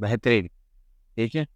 बेहतरीन, ठीक है?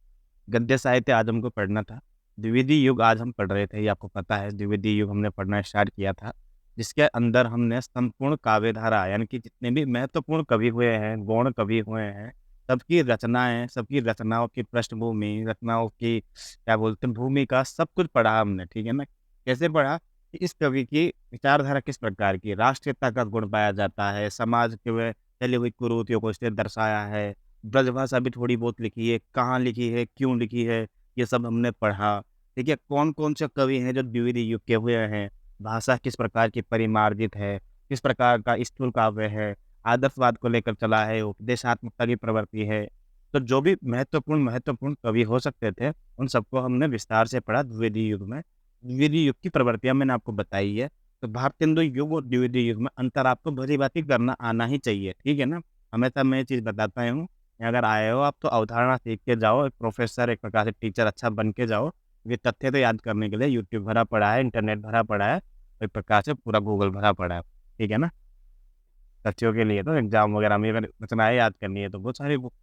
गद्य साहित्य आज हमको पढ़ना था। द्विवेदी युग आज हम पढ़ रहे थे, ये आपको पता है। द्विवेदी युग हमने पढ़ना स्टार्ट किया था, जिसके अंदर हमने संपूर्ण काव्य धारा यानी कि जितने भी महत्वपूर्ण कवि हुए हैं, गौण कवि हुए हैं, सबकी रचनाएँ, सबकी रचनाओं की पृष्ठभूमि, रचनाओं की क्या बोलते हैं भूमिका, सब कुछ पढ़ा हमने, ठीक है ना? कैसे पढ़ा कि इस कवि की विचारधारा किस प्रकार की है, राष्ट्रीयता का गुण पाया जाता है, समाज के में फैली हुई कुरीतियों को इसने दर्शाया है, ब्रजभाषा भी थोड़ी बहुत लिखी है, कहाँ लिखी है, क्यों लिखी है, ये सब हमने पढ़ा। ठीक है, कौन-कौन से कवि हैं जो द्विवेदी युग के हुए हैं, भाषा किस प्रकार की परिमार्जित है, किस प्रकार का स्थूल काव्य है, आदर्शवाद को लेकर चला है, उपदेशात्मकता की प्रवृत्ति है। तो जो भी महत्वपूर्ण कवि हो सकते थे, उन सबको हमने विस्तार से पढ़ा द्विवेदी युग में। द्विवेदी युग की प्रवृत्तियाँ मैंने आपको बताई है, तो भारतेंदु युग और द्विवेदी युग में अंतर आपको भली-भाँति करना आना ही चाहिए, ठीक है ना? हमेशा मैं ये चीज़ बताता हूँ, अगर आए हो आप तो अवधारणा सीख के जाओ, एक प्रोफ़ेसर, एक प्रकार से टीचर अच्छा बन के जाओ। ये तथ्य तो याद करने के लिए यूट्यूब भरा पड़ा है, इंटरनेट भरा पड़ा है, एक प्रकार से पूरा गूगल भरा पड़ा है, ठीक है ना? तथ्यों के लिए तो एग्ज़ाम वगैरह में अगर रचनाएँ याद करनी है तो बहुत सारी बुक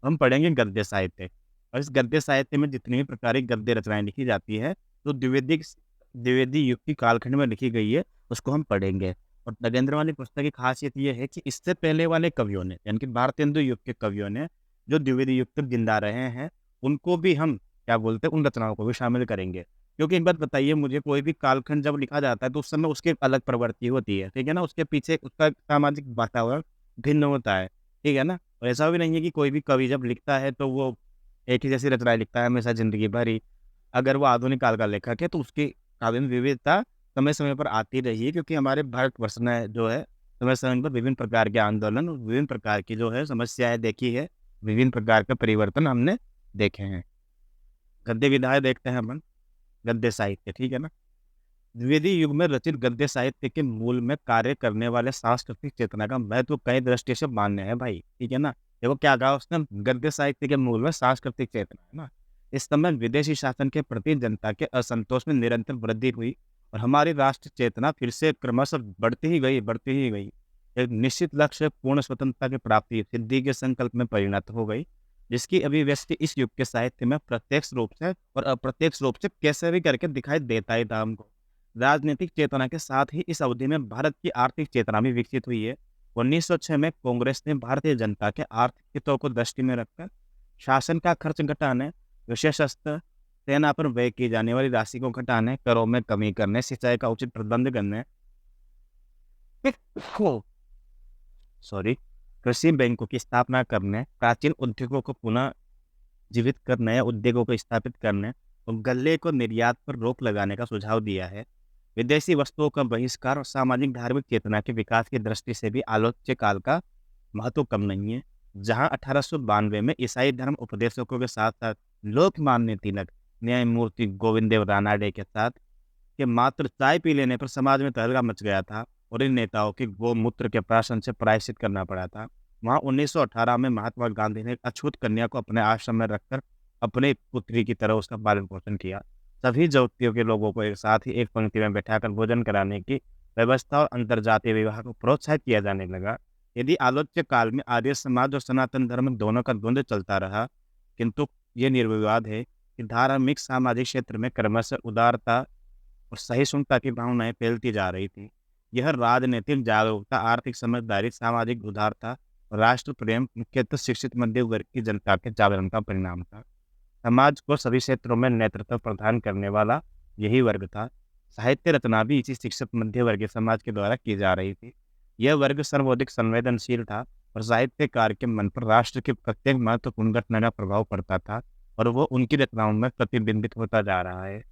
हम पढ़ेंगे गद्य साहित्य। और इस गद्य साहित्य में जितनी भी प्रकार की गद्य रचनाएँ लिखी जाती है, तो द्विवेदी युग की कालखंड में लिखी गई है, उसको हम पढ़ेंगे। और नगेंद्र वाली पुस्तक की ख़ासियत ये है कि इससे पहले वाले कवियों ने, यानी कि भारतेंदु युग के कवियों ने, जो द्विवेदी युग तक ज़िंदा रहे हैं, उनको भी हम क्या बोलते हैं, उन रचनाओं को भी शामिल करेंगे। क्योंकि एक बात बताइए मुझे, कोई भी कालखंड जब लिखा जाता है, तो उस समय उसकी एक अलग प्रवृत्ति होती है, ठीक है ना? उसके पीछे उसका सामाजिक वातावरण भिन्न होता है, ठीक है ना? और ऐसा भी नहीं है कि कोई भी कवि जब लिखता है तो वो एक ही जैसी रचनाएँ लिखता है हमेशा ज़िंदगी भर ही। अगर वो आधुनिक काल का लेखक है तो उसकी काव्य में विविधता समय-समय पर आती रही है, क्योंकि हमारे भारतवर्ष ने जो है समय-समय पर विभिन्न प्रकार के आंदोलन और विभिन्न प्रकार की जो है समस्याएँ देखी है, विभिन्न प्रकार के परिवर्तन हमने देखे हैं। गद्य विधाएँ देखते हैं अपन, गद्य साहित्य, ठीक है ना? द्विवेदी युग में रचित गद्य साहित्य के मूल में कार्य करने वाले सांस्कृतिक चेतना का महत्व कई दृष्टि से मान्य है भाई, ठीक है ना? देखो क्या कहा उसने, गद्य साहित्य के मूल में सांस्कृतिक चेतना है ना? इस समय विदेशी शासन के प्रति जनता के असंतोष में निरंतर वृद्धि हुई और हमारी राष्ट्र चेतना फिर से क्रमशः बढ़ती ही गई। एक निश्चित लक्ष्य पूर्ण स्वतंत्रता की प्राप्ति सिद्धि के संकल्प में परिणत हो गई, जिसकी अभिव्यक्ति इस युग के साहित्य में प्रत्यक्ष रूप से और अप्रत्यक्ष रूप से कैसे भी करके दिखाई देता ही था हमको। राजनीतिक चेतना के साथ ही इस अवधि में भारत की आर्थिक चेतना भी विकसित हुई है। 1906 में कांग्रेस ने भारतीय जनता के आर्थिक हितों को दृष्टि में रखकर शासन का खर्च घटाने, विशेष अस्त्र, सेना पर व्यय की जाने वाली राशि को घटाने, करों में कमी करने, सिंचाई का उचित प्रबंध करने, सॉरी, कृषि बैंकों की स्थापना करने, प्राचीन उद्योगों को पुनः जीवित कर नए उद्योगों को स्थापित करने और गल्ले को निर्यात पर रोक लगाने का सुझाव दिया है। विदेशी वस्तुओं का बहिष्कार और सामाजिक धार्मिक चेतना के विकास की दृष्टि से भी आलोच्य काल का महत्व कम नहीं है। जहां 1892 में ईसाई धर्म उपदेशकों के साथ साथ लोकमान्य तिलक, न्यायमूर्ति गोविंद देव रानाडे के साथ कि मात्र चाय पी लेने पर समाज में तहलका मच गया था और इन नेताओं के गोमूत्र के प्राशन से प्रायश्चित करना पड़ा था। वहाँ 1918 में महात्मा गांधी ने एक अछूत कन्या को अपने आश्रम में रखकर अपने पुत्री की तरह उसका पालन पोषण किया। सभी जातियों के लोगों को एक साथ ही एक पंक्ति में बैठाकर भोजन कराने की व्यवस्था और अंतर्जातीय विवाह को प्रोत्साहित किया जाने लगा। यदि आलोच्य काल में आर्य समाज और सनातन धर्म दोनों का द्वंद्व चलता रहा, किंतु ये निर्विवाद है कि धार्मिक सामाजिक क्षेत्र में क्रमशः उदारता और सहिष्णुता की भावनाएं फैलती जा रही थी। यह राजनीतिक जागरूकता, आर्थिक समझदारी, सामाजिक उदारता और राष्ट्र प्रेम मुख्यतः शिक्षित मध्य वर्ग की जनता के जागरण का परिणाम था। समाज को सभी क्षेत्रों में नेतृत्व प्रदान करने वाला यही वर्ग था। साहित्य रचना भी इसी शिक्षित मध्य वर्गीय समाज के द्वारा की जा रही थी। यह वर्ग सर्वाधिक संवेदनशील था और साहित्यकार के मन पर राष्ट्र की प्रत्येक महत्वपूर्ण घटना का प्रभाव पड़ता था और वो उनकी रचनाओं में प्रतिबिंबित होता जा रहा है।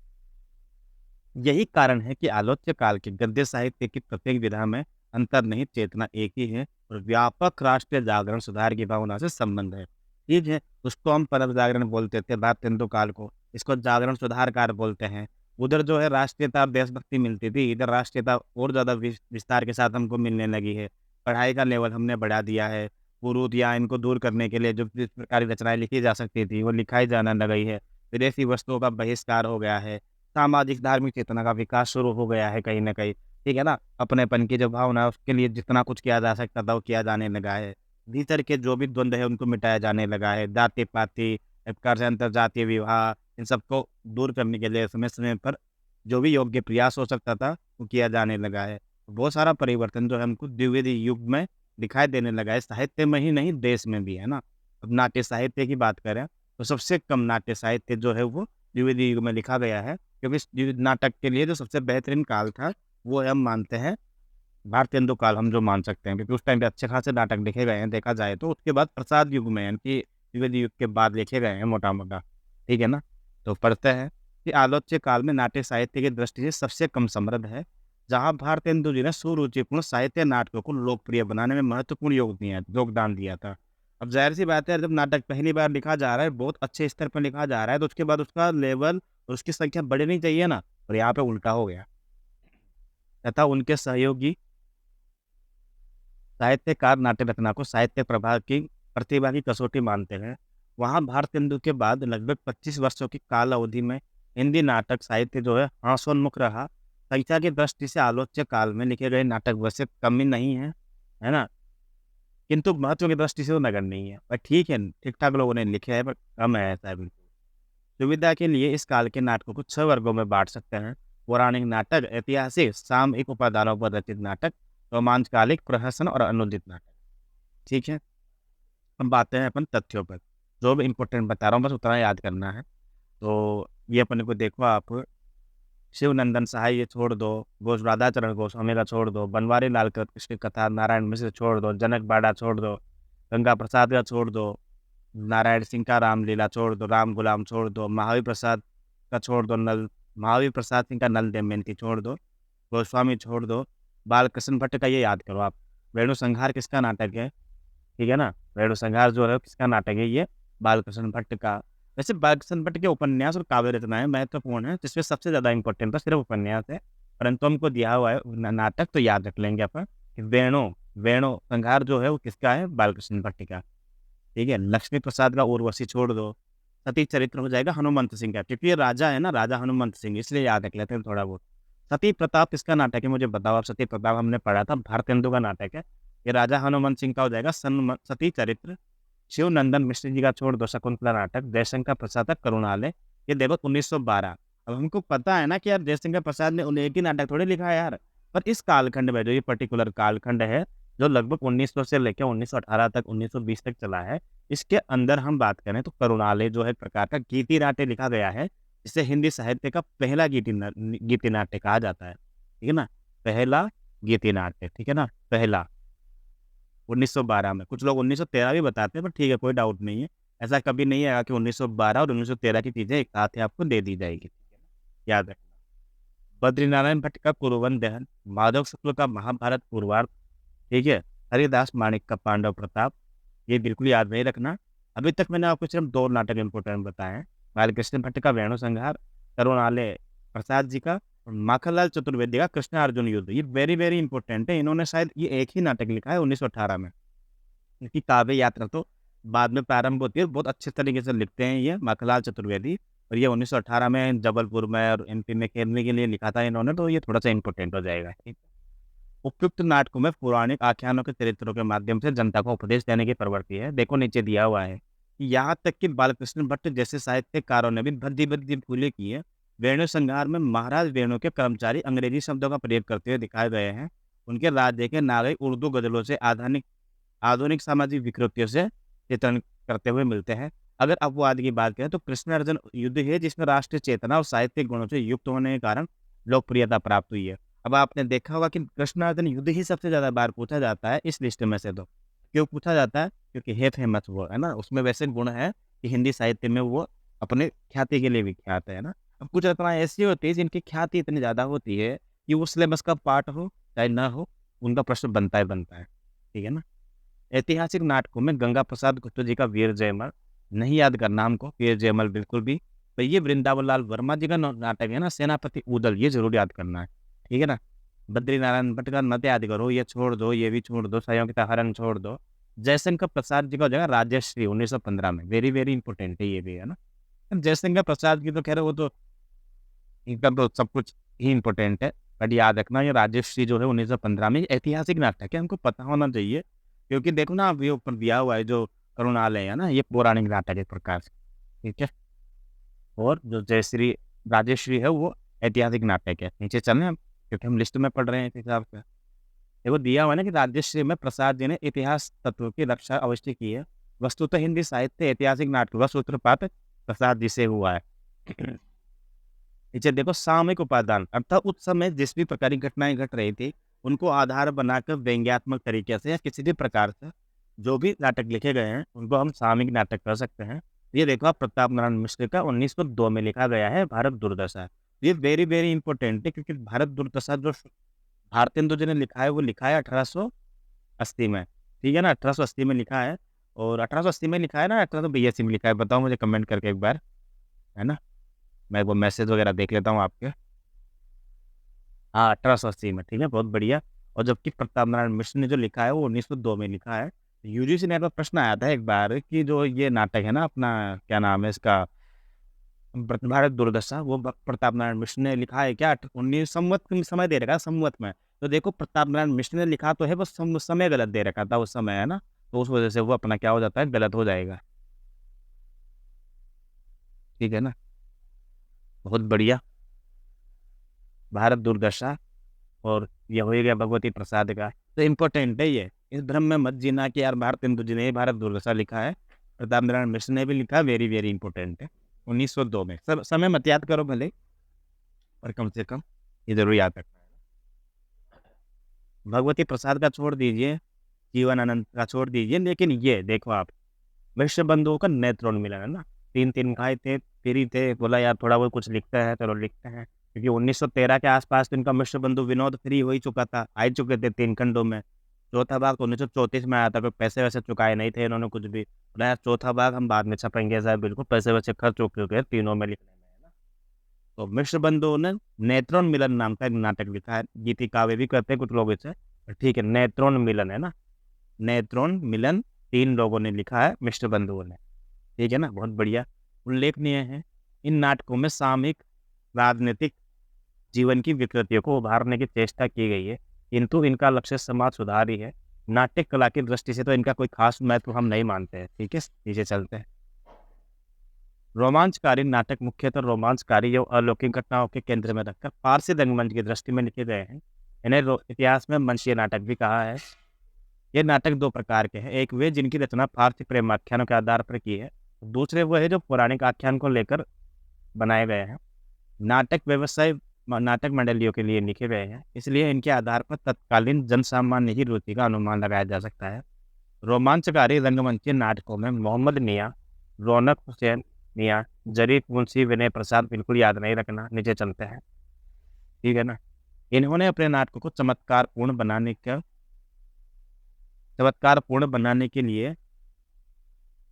यही कारण है कि आलोच्य काल के गद्य साहित्य की प्रत्येक विधा में अंतर्निहित चेतना एक ही है और व्यापक राष्ट्रीय जागरण सुधार की भावना से संबंध है। ठीक है, उसको हम पुनर्जागरण बोलते थे भारतेंदु काल को, इसको जागरण सुधारकार बोलते हैं। उधर जो है राष्ट्रीयता और देशभक्ति मिलती थी, इधर राष्ट्रीयता और ज़्यादा विस्तार के साथ हमको मिलने लगी है। पढ़ाई का लेवल हमने बढ़ा दिया है, कुरीतियाँ इनको दूर करने के लिए जो जिस प्रकार की रचनाएँ लिखी जा सकती थी, वो लिखाई जाने लगी है। विदेशी वस्तुओं का बहिष्कार हो गया है। सामाजिक धार्मिक चेतना का विकास शुरू हो गया है कहीं न कहीं, ठीक है ना? अपनेपन की जो भावना है उसके लिए जितना कुछ किया जा सकता था वो किया जाने लगा है। भीतर के जो भी द्वंद्व है उनको मिटाया जाने लगा है। जाति-पाति, एक प्रकार से अंतरजातीय विवाह, इन सबको दूर करने के लिए समय-समय पर जो भी योग्य प्रयास हो सकता था, वो किया जाने लगा है। बहुत सारा परिवर्तन जो है हमको द्विवेदी युग में दिखाई देने लगा है, साहित्य में ही नहीं देश में भी, है ना? अब नाट्य साहित्य की बात करें, तो सबसे कम नाट्य साहित्य जो है वो द्विवेदी युग में लिखा गया है, क्योंकि इस नाटक के लिए जो सबसे बेहतरीन काल था, वो हम मानते हैं भारतेंदु काल, हम जो मान सकते हैं, क्योंकि उस टाइम पे अच्छे खासे नाटक लिखे गए हैं देखा जाए तो। उसके बाद प्रसाद युग में यानी कि द्विवेदी युग के बाद लिखे गए हैं मोटा-मोटा, ठीक है ना? तो पढ़ते हैं कि आलोच्य काल में नाट्य साहित्य की दृष्टि से सबसे कम समृद्ध है, जहाँ भारतेंदु जी ने सुरुचिपूर्ण साहित्य नाटकों को लोकप्रिय बनाने में महत्वपूर्ण योगदान दिया था। अब ज़ाहिर-सी बात है, जब नाटक पहली बार लिखा जा रहा है, बहुत अच्छे स्तर पर लिखा जा रहा है, तो उसके बाद उसका लेवल, उसकी संख्या बढ़नी चाहिए ना, और यहाँ पे उल्टा हो गया। तथा उनके सहयोगी साहित्यकार नाट्य रचना को साहित्य प्रभाव की प्रतिभा की कसौटी मानते हैं। वहाँ भारतेंदु के बाद लगभग 25 वर्षों की काल अवधि में हिंदी नाटक साहित्य जो है हास्योन्मुख रहा। संख्या की दृष्टि से आलोच्य काल में लिखे गए नाटक वैसे कम ही नहीं है ना? किंतु महत्व की दृष्टि से वो नगण्य नहीं है। पर ठीक है, ठीक-ठाक लोगों ने लिखे हैं, पर कम है ऐसा है बिल्कुल। सुविधा के लिए इस काल के नाटकों को 6 वर्गों में बाँट सकते हैं। पौराणिक नाटक, ऐतिहासिक, सामयिक उपादानों पर रचित नाटक, रोमांचकालिक, प्रहसन और अनुदित नाटक। ठीक है? अब आते हैं अपन तथ्यों पर। जो भी इम्पोर्टेंट बता रहा हूँ बस उतना याद करना है। तो ये अपने को देखो आप, शिवनंदन सहाय ये छोड़ दो, राधाचरण गोस्वामी का छोड़ दो, बनवारी लाल कृष्ण की कथा, नारायण मिश्र छोड़ दो, जनक बाड़ा छोड़ दो, गंगा प्रसाद का छोड़ दो, नारायण सिंह का रामलीला छोड़ दो, राम गुलाम छोड़ दो, महावीर प्रसाद का छोड़ दो, महावीर प्रसाद सिंह का नल दमयंती छोड़ दो, गोस्वामी छोड़ दो, बालकृष्ण भट्ट का ये याद करो आप। वेणु संहार किसका नाटक है? ठीक है ना? वेणु संहार जो है किसका नाटक है ये? बालकृष्ण भट्ट का। वैसे बालकृष्ण भट्ट के उपन्यास और काव्य रचनाएँ महत्वपूर्ण हैं, जिसमें सबसे ज़्यादा इम्पोर्टेंट तो सिर्फ उपन्यास है, परंतु हमको दिया हुआ है नाटक, तो याद रख लेंगे अपन कि वेणु वेणु संहार जो है वो किसका है? बालकृष्ण भट्ट का। ठीक है? लक्ष्मी प्रसाद का उर्वशी छोड़ दो, सती चरित्र हो जाएगा हनुमंत सिंह का, क्योंकि ये राजा है ना, राजा हनुमंत सिंह, इसलिए याद रख लेते हैं थोड़ा बहुत। सती प्रताप किसका नाटक है मुझे बताओ आप? सती प्रताप हमने पढ़ा था, भारतेंदु का नाटक है। ये राजा हनुमंत सिंह का हो जाएगा सती चरित्र। शिवनंदन मिश्र जी का छोड़ दो शकुंतला नाटक, जयशंकर प्रसाद का करुणालय, ये देखो 1912। अब हमको पता है ना कि यार जयशंकर प्रसाद ने उन्हें एक ही नाटक थोड़ी लिखा है यार, पर इस कालखंड में जो ये पर्टिकुलर कालखंड है, जो लगभग 1900 से लेकर 1918 तक, 1920 तक चला है, इसके अंदर हम बात करें तो करुणालय जो है एक प्रकार का गीति नाट्य लिखा गया है, जिसे हिंदी साहित्य का पहला गीति नाट्य कहा जाता है। ठीक है ना? पहला गीति नाट्य, ठीक है ना? पहला 1912 में, कुछ लोग 1913 भी बताते हैं, पर ठीक है, कोई डाउट नहीं है। ऐसा कभी नहीं आएगा कि 1912 और 1913 की चीज़ें एक साथ ही आपको दे दी जाएगी, ठीक है ना? याद रखना। बद्रीनारायण भट्ट का कुरुवन दहन, माधव शुक्ल का महाभारत पूर्वार्ध, ठीक है? हरिदास माणिक का पांडव प्रताप, ये बिल्कुल याद नहीं रखना। अभी तक मैंने आपको सिर्फ 2 नाटक इम्पोर्टेंट बताए हैं, बालकृष्ण भट्ट का वेणु संहार, करुणालय प्रसाद जी का, और माखनलाल चतुर्वेदी का कृष्ण अर्जुन युद्ध। ये वेरी वेरी इंपॉर्टेंट है। इन्होंने शायद ये एक ही नाटक लिखा है 1918 में। इनकी काव्य यात्रा तो बाद में प्रारंभ होती है, बहुत अच्छे तरीके से लिखते हैं ये माखनलाल चतुर्वेदी, और ये 1918 में जबलपुर में और एमपी में खेलने के लिए लिखा था इन्होंने, तो ये थोड़ा-सा इम्पोर्टेंट हो जाएगा, ठीक। उपयुक्त नाटकों में पौराणिक आख्यानों के चरित्रों के माध्यम से जनता को उपदेश देने की प्रवृत्ति है। देखो नीचे दिया हुआ है, यहाँ तक कि बालकृष्ण भट्ट जैसे साहित्यकारों ने भी भद्दी-भद्दी भूलें की है। वेणु संहार में महाराज वेणु के कर्मचारी अंग्रेजी शब्दों का प्रयोग करते हुए दिखाए गए हैं। उनके राज्य के नागरिक उर्दू गज़लों से आधुनिक आधुनिक सामाजिक विकृतियों से चित्रण करते हुए मिलते हैं। अगर अपवाद की बात करें तो कृष्ण अर्जुन युद्ध है, जिसमें राष्ट्रीय चेतना और साहित्यिक गुणों से युक्त होने के कारण लोकप्रियता प्राप्त हुई है। अब आपने देखा होगा कि कृष्ण अर्जुन युद्ध ही सबसे ज़्यादा बार पूछा जाता है इस लिस्ट में से तो। क्यों पूछा जाता है? क्योंकि है फेमस वो, है ना? उसमें वैसे गुण है कि हिंदी साहित्य में वो अपने ख्याति के लिए विख्यात है ना? अब कुछ रचनाएँ ऐसी होती है जिनकी ख्याति इतनी ज़्यादा होती है कि वो सिलेबस का पार्ट हो चाहे ना हो, उनका प्रश्न बनता ही बनता है। ठीक है ना? ऐतिहासिक नाटकों में गंगा प्रसाद गुप्त जी का वीर जयमल, नहीं याद करना हमको वीर जयमल बिल्कुल भी। तो ये वृंदावन लाल वर्मा जी का नाटक है ना, सेनापति ऊदल, ये जरूर याद करना है। ठीक है ना? बद्रीनारायण भट्ट का मत याद करो, ये छोड़ दो, ये भी छोड़ दो, संयोगिता हरण छोड़ दो। जयशंकर प्रसाद जी का हो जाएगा राजश्री 1915 में, वेरी वेरी इंपॉर्टेंट है ये भी, है ना? जयशंकर प्रसाद की तो खैर वो तो इनका तो सब कुछ ही इम्पोर्टेंट है, बट याद रखना ये राजश्री जो है 1915 में ऐतिहासिक नाटक है, हमको पता होना चाहिए, क्योंकि देखो ना, अब ये ऊपर दिया हुआ है जो करुणालय है ना, ये पौराणिक नाटक है एक प्रकार से, ठीक है? और जो जयश्री राजश्री है वो ऐतिहासिक नाटक है। नीचे चलें हम, क्योंकि हम लिस्ट में पढ़ रहे हैं इस हिसाब से। देखो दिया हुआ है ना कि राजश्री में प्रसाद जी ने इतिहास तत्व की रक्षा अवश्य की है। वस्तुतः हिंदी साहित्य ऐतिहासिक नाटकों का सूत्रपात प्रसाद जी से हुआ है। नीचे देखो सामयिक उपादान, अर्थात उस समय जिस भी प्रकार की घटनाएं घट रही थी उनको आधार बनाकर व्यंग्यात्मक तरीके से या किसी भी प्रकार से जो भी नाटक लिखे गए हैं उनको हम सामयिक नाटक कर सकते हैं। ये देखो आप, प्रताप नारायण मिश्र का 1902 में लिखा गया है भारत दुर्दशा। ये वेरी वेरी इंपॉर्टेंट है, क्योंकि भारत दुर्दशा जो भारतेंदु जी ने लिखा है वो लिखा है 1880 में, ठीक है ना? 1880 में लिखा है, और 1880 में लिखा है ना 1882 में लिखा है? बताओ मुझे कमेंट करके एक बार, है ना? मैं वो मैसेज वगैरह देख लेता हूँ आपके। हाँ, 1880 में, ठीक है, बहुत बढ़िया। और जबकि प्रताप नारायण मिश्र ने जो लिखा है वो 1902 में लिखा है। यूजीसी नेट पर प्रश्न आया था एक बार कि जो ये नाटक है ना अपना, क्या नाम है इसका, भारत दुर्दशा, वो प्रताप नारायण मिश्र ने लिखा है क्या? 19 संवत में समय दे रखा है, संवत में। तो देखो प्रताप नारायण मिश्र ने लिखा तो है, बस समय गलत दे रखा था उस समय, है ना? तो उस वजह से वो अपना क्या हो जाता है, गलत हो जाएगा, ठीक है ना? बहुत बढ़िया। भारत दुर्दशा, और ये हो गया भगवती प्रसाद का। तो इम्पोर्टेंट है ये, इस भ्रम में मत जीना कि यार भारतेंदु जी ने ही भारत दुर्दशा लिखा है, प्रताप नारायण मिश्र ने भी लिखा। वेरी वेरी इंपॉर्टेंट है, 1902 में। सब समय मत याद करो भले, पर कम से कम ये जरूर याद रखना है। भगवती प्रसाद का छोड़ दीजिए, जीवनानंद का छोड़ दीजिए, लेकिन ये देखो आप, वैश्य बंधुओं का नेत्रोन्मीलन है ना, 3 भाई थे, फ्री थे, बोला यार थोड़ा बहुत कुछ लिखते हैं, चलो लिखते हैं। क्योंकि 1913 के आसपास तो इनका मिश्र बंधु विनोद फ्री हो ही चुका था, आ ही चुके थे 3 खंडों में। चौथा भाग तो 1934 में आया था, कोई पैसे वैसे चुकाए नहीं थे इन्होंने कुछ भी, बोला यार चौथा भाग हम बाद में छपेंगे साहब, बिल्कुल पैसे वैसे खर्च हो चुके हैं तीनों में लिखने में, है ना? तो मिश्र बंधुओं ने नेत्रोन्मीलन नाम का एक नाटक लिखा है, गीति काव्य भी कहते हैं कुछ लोग इसे, ठीक है, नेत्रोन्मीलन है ना, नेत्रोन्मीलन 3 लोगों ने लिखा है, मिश्र बंधुओं ने, ठीक है ना? बहुत बढ़िया। उल्लेखनीय है, इन नाटकों में सामयिक राजनीतिक जीवन की विकृतियों को उभारने की चेष्टा की गई है, किंतु इनका लक्ष्य समाज सुधार ही है। नाट्य कला की दृष्टि से तो इनका कोई खास महत्व हम नहीं मानते हैं, ठीक है? नीचे चलते हैं। रोमांचकारी नाटक मुख्यतः रोमांचकारी एवं अलौकिक घटनाओं के केंद्र में रखकर फारसी रंगमंच की दृष्टि में लिखे गए हैं। इन्हें इतिहास में मंचीय नाटक भी कहा है। ये नाटक 2 प्रकार के हैं, एक वे जिनकी रचना फारसी प्रेम आख्यानों के आधार पर की है, दूसरे वो है जो पौराणिक आख्यान को लेकर बनाए गए हैं। नाटक व्यवसाय नाटक मंडलियों के लिए लिखे गए हैं, इसलिए इनके आधार पर तत्कालीन जन सामान्य की रुचि का अनुमान लगाया जा सकता है। रोमांचकारी रंगमंच नाटकों में मोहम्मद मियाँ, रौनक हुसैन मियाँ, जरीफ मुंशी, विनय प्रसाद, बिल्कुल याद नहीं रखना, नीचे चलते हैं, ठीक है ना? इन्होंने अपने नाटकों को चमत्कारपूर्ण बनाने के लिए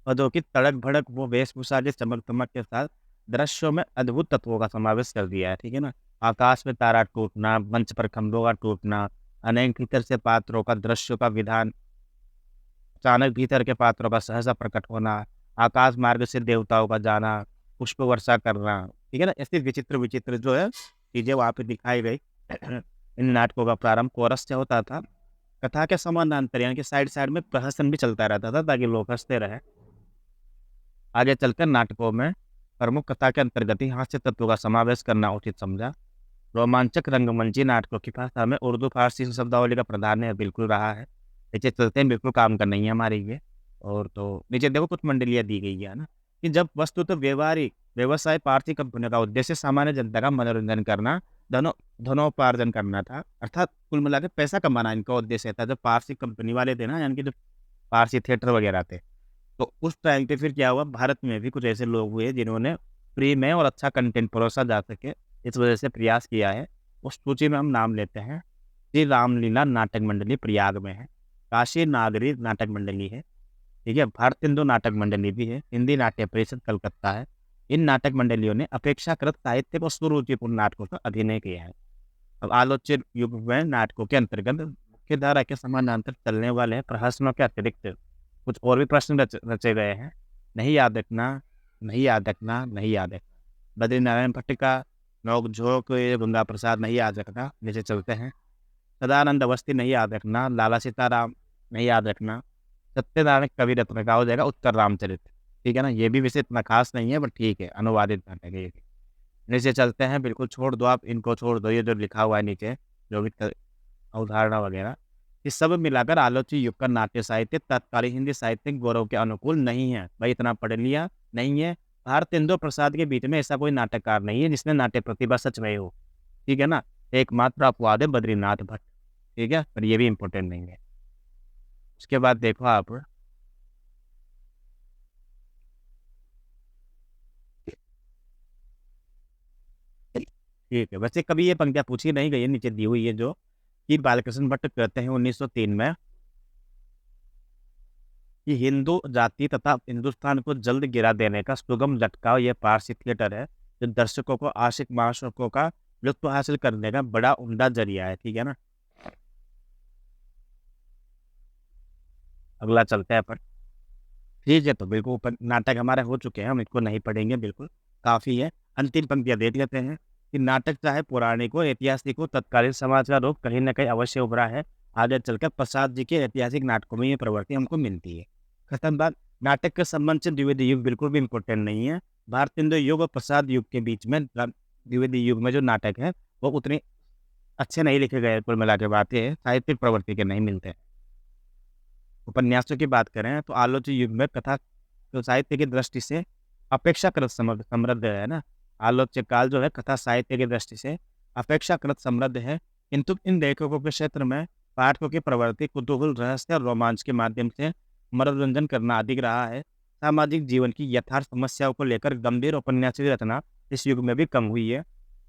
पदों की तड़क भड़क वो वेशभूषा के चमक दमक के साथ दृश्यों में अद्भुत तत्वों का समावेश कर दिया है, ठीक है ना? आकाश में तारा टूटना, मंच पर खंभों का टूटना, अनेक भीतर से पात्रों का दृश्यों का विधान, अचानक भीतर के पात्रों का सहसा प्रकट होना, आकाश मार्ग से देवताओं का जाना, पुष्प वर्षा करना, ठीक है ना? ऐसी विचित्र विचित्र जो है चीजें वहाँ पे दिखाई गई। इन नाटकों का प्रारंभ कोरस से होता था। कथा के समानांतर यानी कि साइड साइड में प्रहसन भी चलता रहता था ताकि लोग हंसते रहे। आगे चलकर नाटकों में प्रमुख कथा के अंतर्गत ही हास्य तत्वों का समावेश करना उचित समझा। रोमांचक रंगमंची नाटकों की भाषा में उर्दू फारसी शब्दावली का प्राधान्य है, बिल्कुल रहा है। नीचे चलते हैं, बिल्कुल काम करना ही है हमारे ये। और तो नीचे देखो कुछ मंडलियाँ दी गई है ना, कि जब वस्तु तो व्यवहारिक व्यवसाय पारसी कंपनियों का उद्देश्य सामान्य जनता का मनोरंजन करना, धनोपार्जन करना था, अर्थात कुल मिला के पैसा कमाना इनका उद्देश्य था। जब पारसी कंपनी वाले थे ना, यानी कि जो पारसी थिएटर वगैरह थे, तो उस टाइम पे फिर क्या हुआ, भारत में भी कुछ ऐसे लोग हुए जिन्होंने फ्री में और अच्छा कंटेंट परोसा जा सके, इस वजह से प्रयास किया है। उस सूची में हम नाम लेते हैं, श्री रामलीला नाटक मंडली प्रयाग में है, काशी नागरी नाटक मंडली है, ठीक है, भारतेंदु नाटक मंडली भी है, हिंदी नाट्य परिषद कलकत्ता है। इन नाटक मंडलियों ने अपेक्षाकृत साहित्यिक और सुरुचिपूर्ण नाटकों का अभिनय किया है। अब आलोचित युग में नाटकों के अंतर्गत मुख्य धारा के समानांतर चलने वाले प्रहसनों के अतिरिक्त कुछ और भी प्रश्न रचे गए हैं। नहीं याद रखना, नहीं याद रखना, नहीं याद रखना। बद्रीनारायण भट्ट का नोक-झोंक, गंगा प्रसाद नहीं याद रखना, नीचे चलते हैं। सदानंद अवस्थी नहीं याद रखना, लाला सीताराम नहीं याद रखना, सत्यनारायण कवि रत्न का हो जाएगा उत्तर रामचरित। ठीक है ना, ये भी वैसे इतना खास नहीं है बट ठीक है, अनुवादित नाटक है ये भी। नीचे चलते हैं, बिल्कुल छोड़ दो आप इनको, छोड़ दो ये जो लिखा हुआ है नीचे, जो भी अवधारणा वगैरह, ये सब मिलाकर आलोच्य युग का नाट्य साहित्य तत्कालीन हिंदी साहित्यिक गौरव के अनुकूल नहीं है। भाई इतना पढ़ लिया, नहीं है। भारतेंदु प्रसाद के बीच में ऐसा कोई नाटककार नहीं है जिसने नाट्य प्रतिभा सच में हो। ठीक है ना, एकमात्र अपवाद है बद्रीनाथ भट्ट। ठीक है, पर ये भी इम्पोर्टेंट नहीं है। उसके बाद देखो आप, ठीक है, वैसे कभी ये पंक्तियां पूछी नहीं गई है, नीचे दी हुई है जो कि बालकृष्ण भट्ट कहते हैं 1903 में कि हिंदू जाति तथा हिंदुस्तान को जल्द गिरा देने का सुगम झटका यह पारसी थिएटर है, जो दर्शकों को आशिक माशूकों का लुत्फ हासिल करने का बड़ा उम्दा जरिया है। ठीक है ना, अगला चलते हैं अपन। ठीक है, तो बिल्कुल नाटक हमारे हो चुके हैं, हम इसको नहीं पढ़ेंगे, बिल्कुल काफी है। अंतिम पंक्तियां देख लेते हैं कि नाटक चाहे पौराणिक हो, ऐतिहासिक हो, तत्कालीन समाज का रूप कहीं ना कहीं अवश्य उभरा है। आगे चलकर प्रसाद जी के ऐतिहासिक नाटकों में ये प्रवृत्ति हमको मिलती है। खत्म बात। नाटक के संबंध से द्विवेदी युग बिल्कुल भी इम्पोर्टेंट नहीं है। भारतेंदु युग और प्रसाद युग के बीच में द्विवेदी युग में जो नाटक है वो उतने अच्छे नहीं लिखे गए, कुल मिला के बात ये है, साहित्यिक प्रवृत्ति के नहीं मिलते। उपन्यासों की बात करें तो आलोच्य युग में कथा तो साहित्य की दृष्टि से अपेक्षाकृत समृद्ध है ना। आलोच्य काल जो है कथा साहित्य की दृष्टि से अपेक्षाकृत समृद्ध है, किंतु इन लेखकों के क्षेत्र में पाठकों की प्रवृत्ति कुतूहल, रहस्य और रोमांच के माध्यम से मनोरंजन करना अधिक रहा है। सामाजिक जीवन की यथार्थ समस्याओं को लेकर गंभीर उपन्यास की रचना इस युग में भी कम हुई है।